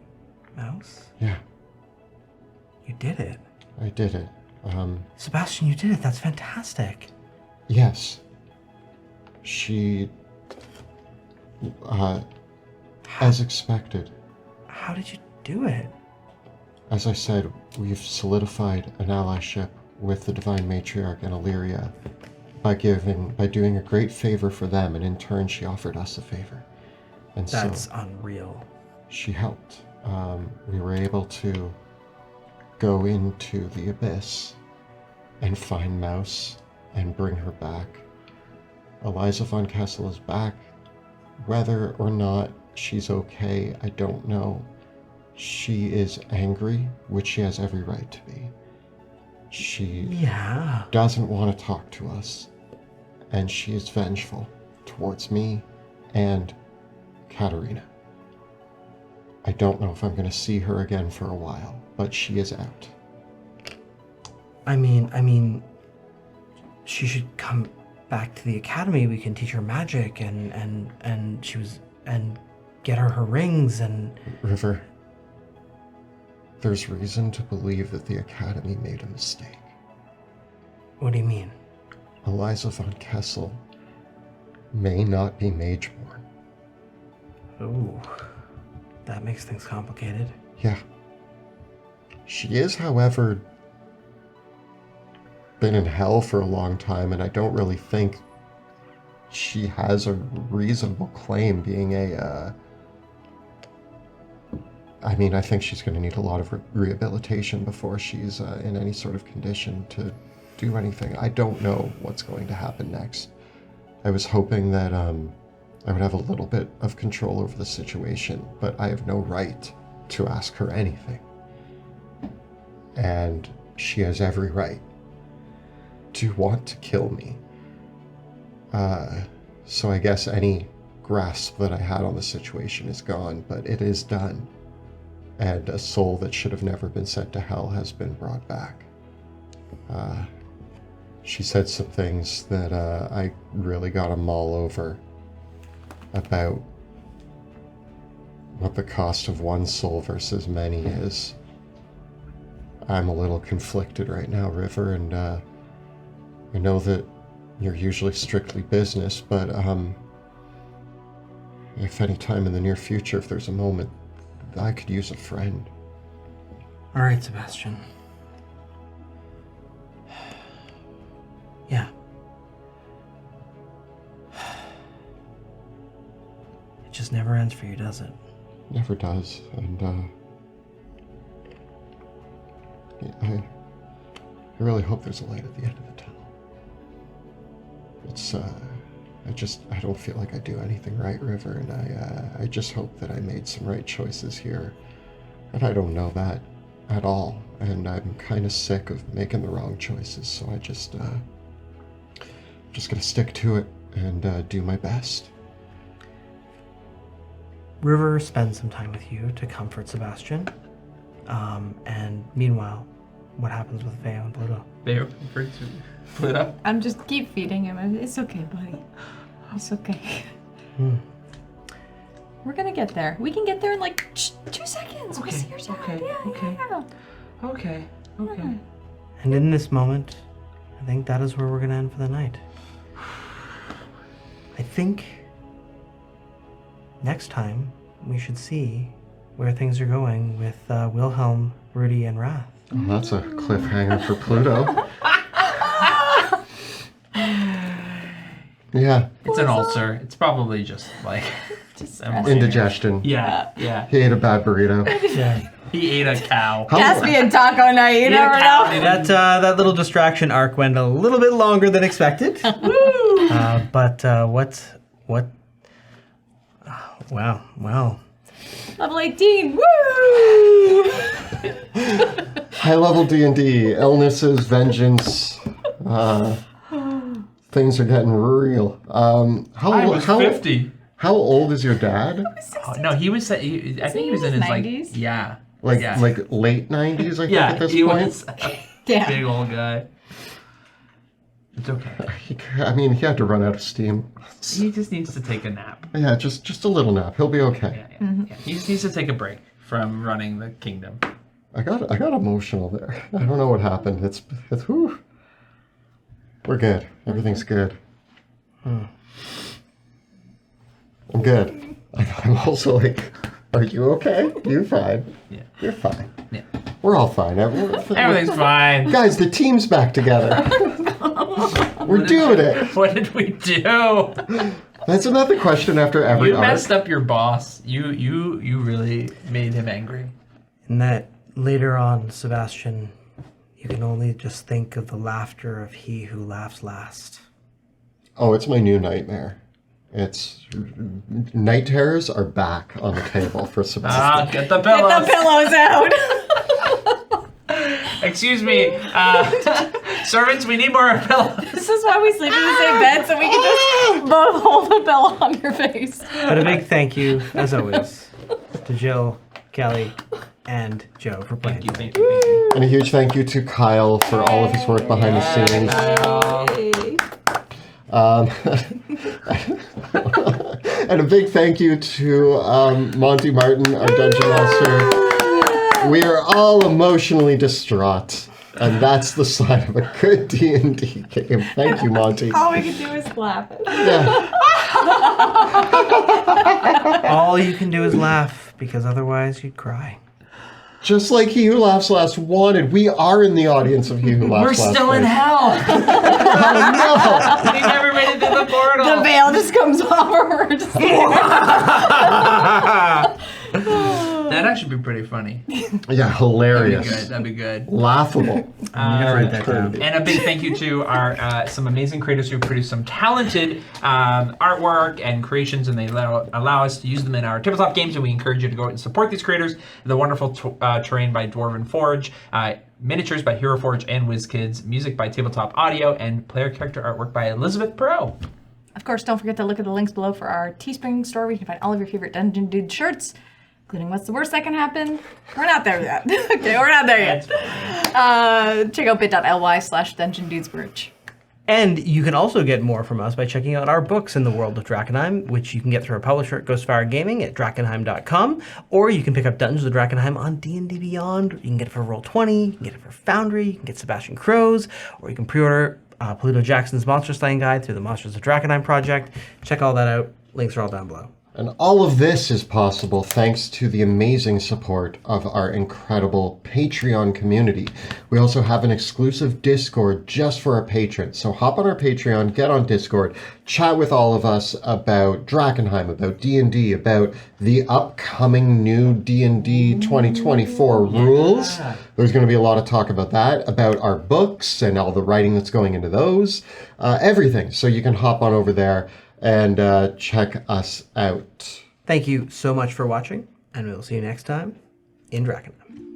Mouse? Yeah, You did it. I did it. Sebastian, you did it. That's fantastic. Yes. She... as expected. How did you do it? As I said, we've solidified an allyship with the Divine Matriarch and Illyria by doing a great favor for them, and in turn she offered us a favor. And That's so unreal. she helped. We were able to go into the abyss and find Mouse and bring her back. Eliza von Kessel is back. Whether or not she's okay, I don't know. She is angry, which she has every right to be. She doesn't want to talk to us, and she is vengeful towards me and Katerina. I don't know if I'm going to see her again for a while, but she is out. I mean, she should come back to the academy. We can teach her magic and get her rings and... River, there's reason to believe that the academy made a mistake. What do you mean? Eliza von Kessel may not be Mageborn. Ooh, that makes things complicated. Yeah. She is, however, been in hell for a long time, and I don't really think she has a reasonable claim being I think she's going to need a lot of rehabilitation before she's in any sort of condition to do anything. I don't know what's going to happen next. I was hoping that I would have a little bit of control over the situation, but I have no right to ask her anything. And she has every right to want to kill me. So I guess any grasp that I had on the situation is gone, but it is done. And a soul that should have never been sent to hell has been brought back. She said some things that I really got to mull over about what the cost of one soul versus many is. I'm a little conflicted right now, River, and I know that you're usually strictly business, but if any time in the near future, if there's a moment, I could use a friend. All right, Sebastian. Yeah. It just never ends for you, does it? Never does, and I really hope there's a light at the end of the tunnel. It's, I don't feel like I do anything right, River, and I just hope that I made some right choices here. And I don't know that at all, and I'm kind of sick of making the wrong choices, so I just gonna stick to it and do my best. River spends some time with you to comfort Sebastian. And meanwhile, what happens with Veo and Pluto? Veo, Pluto. I'm just keep feeding him. It's okay, buddy. It's okay. We're gonna get there. We can get there in like 2 seconds. Okay, We'll see your dad. okay, Yeah, okay. yeah. Okay. And in this moment, I think that is where we're going to end for the night. I think next time we should see where things are going with Wilhelm, Rudy, and Wrath. Oh, that's a cliffhanger for Pluto. Yeah, It's an ulcer. It's probably just like indigestion. Yeah. He ate a bad burrito. Yeah. He ate a cow. Caspian taco night. You never know. That little distraction arc went a little bit longer than expected. Woo! But what? Wow. Level 18. Woo! High level D&D, illnesses, vengeance. Things are getting real. I was 50. How old is your dad? Oh, no, he was. I think he was in his 90s? like. Yeah. Like Yeah. like late 90s, I think, Yeah. at this He point. was a Damn. big old guy. It's okay. He had to run out of steam. He just needs to take a nap. Yeah, just a little nap. He'll be okay. Yeah. He just needs to take a break from running the kingdom. I got emotional there. I don't know what happened. It's whew. We're good. Everything's good. I'm good. I'm also like, are you okay? You're fine. Yeah. You're fine. Yeah. We're all fine. Everything's fine. Guys, the team's back together. We're doing it. What did we do? That's another question after every You arc. messed up your boss. You really made him angry. And that later on, Sebastian, you can only just think of the laughter of he who laughs last. Oh, it's my new nightmare. It's night terrors are back on the table for Sebastian. Get the pillows. Get the pillows out. Excuse me. Servants, we need more pillows. This is why we sleep in the same bed, so we can just both hold the pillow on your face. But a big thank you, as always, to Jill, Kelly, and Joe for playing. Thank you. And a huge thank you to Kyle for all of his work behind the scenes. And a big thank you to Monty Martin, our dungeon master. We are all emotionally distraught, and that's the sign of a good D&D game. Thank you, Monty. All we can do is laugh. Yeah. All you can do is laugh, because otherwise you'd cry. Just like He Who Laughs Last wanted, we are in the audience of He Who Laughs We're Last. still in hell. Oh, We never made it through the portal. The veil just comes off, or we're just That'd actually be pretty funny. no. Yeah, hilarious. That'd be good. Laughable. I'm gonna write that down. And a big thank you to our some amazing creators who produce some talented artwork and creations, and they allow us to use them in our tabletop games. And we encourage you to go out and support these creators. The wonderful terrain by Dwarven Forge, miniatures by Hero Forge and WizKids, music by Tabletop Audio, and player character artwork by Elizabeth Perot. Of course, don't forget to look at the links below for our Teespring store, where you can find all of your favorite Dungeon Dude shirts, including What's the Worst That Can Happen? We're not there yet. Okay, we're not there yet. Check out bit.ly/Dungeon Dudes merch. And you can also get more from us by checking out our books in the world of Drakkenheim, which you can get through our publisher at Ghostfire Gaming at Drakkenheim.com, or you can pick up Dungeons of Drakkenheim on D&D Beyond. You can get it for Roll20, you can get it for Foundry, you can get Sebastian Crow's, or you can pre-order Pluto Jackson's Monster Slaying Guide through the Monsters of Drakkenheim project. Check all that out. Links are all down below. And all of this is possible thanks to the amazing support of our incredible Patreon community. We also have an exclusive Discord just for our patrons. So hop on our Patreon, get on Discord, chat with all of us about Drakkenheim, about D&D, about the upcoming new D&D 2024 rules. There's going to be a lot of talk about that, about our books and all the writing that's going into those, everything. So you can hop on over there and check us out. Thank you so much for watching, and we'll see you next time in Drakkenheim.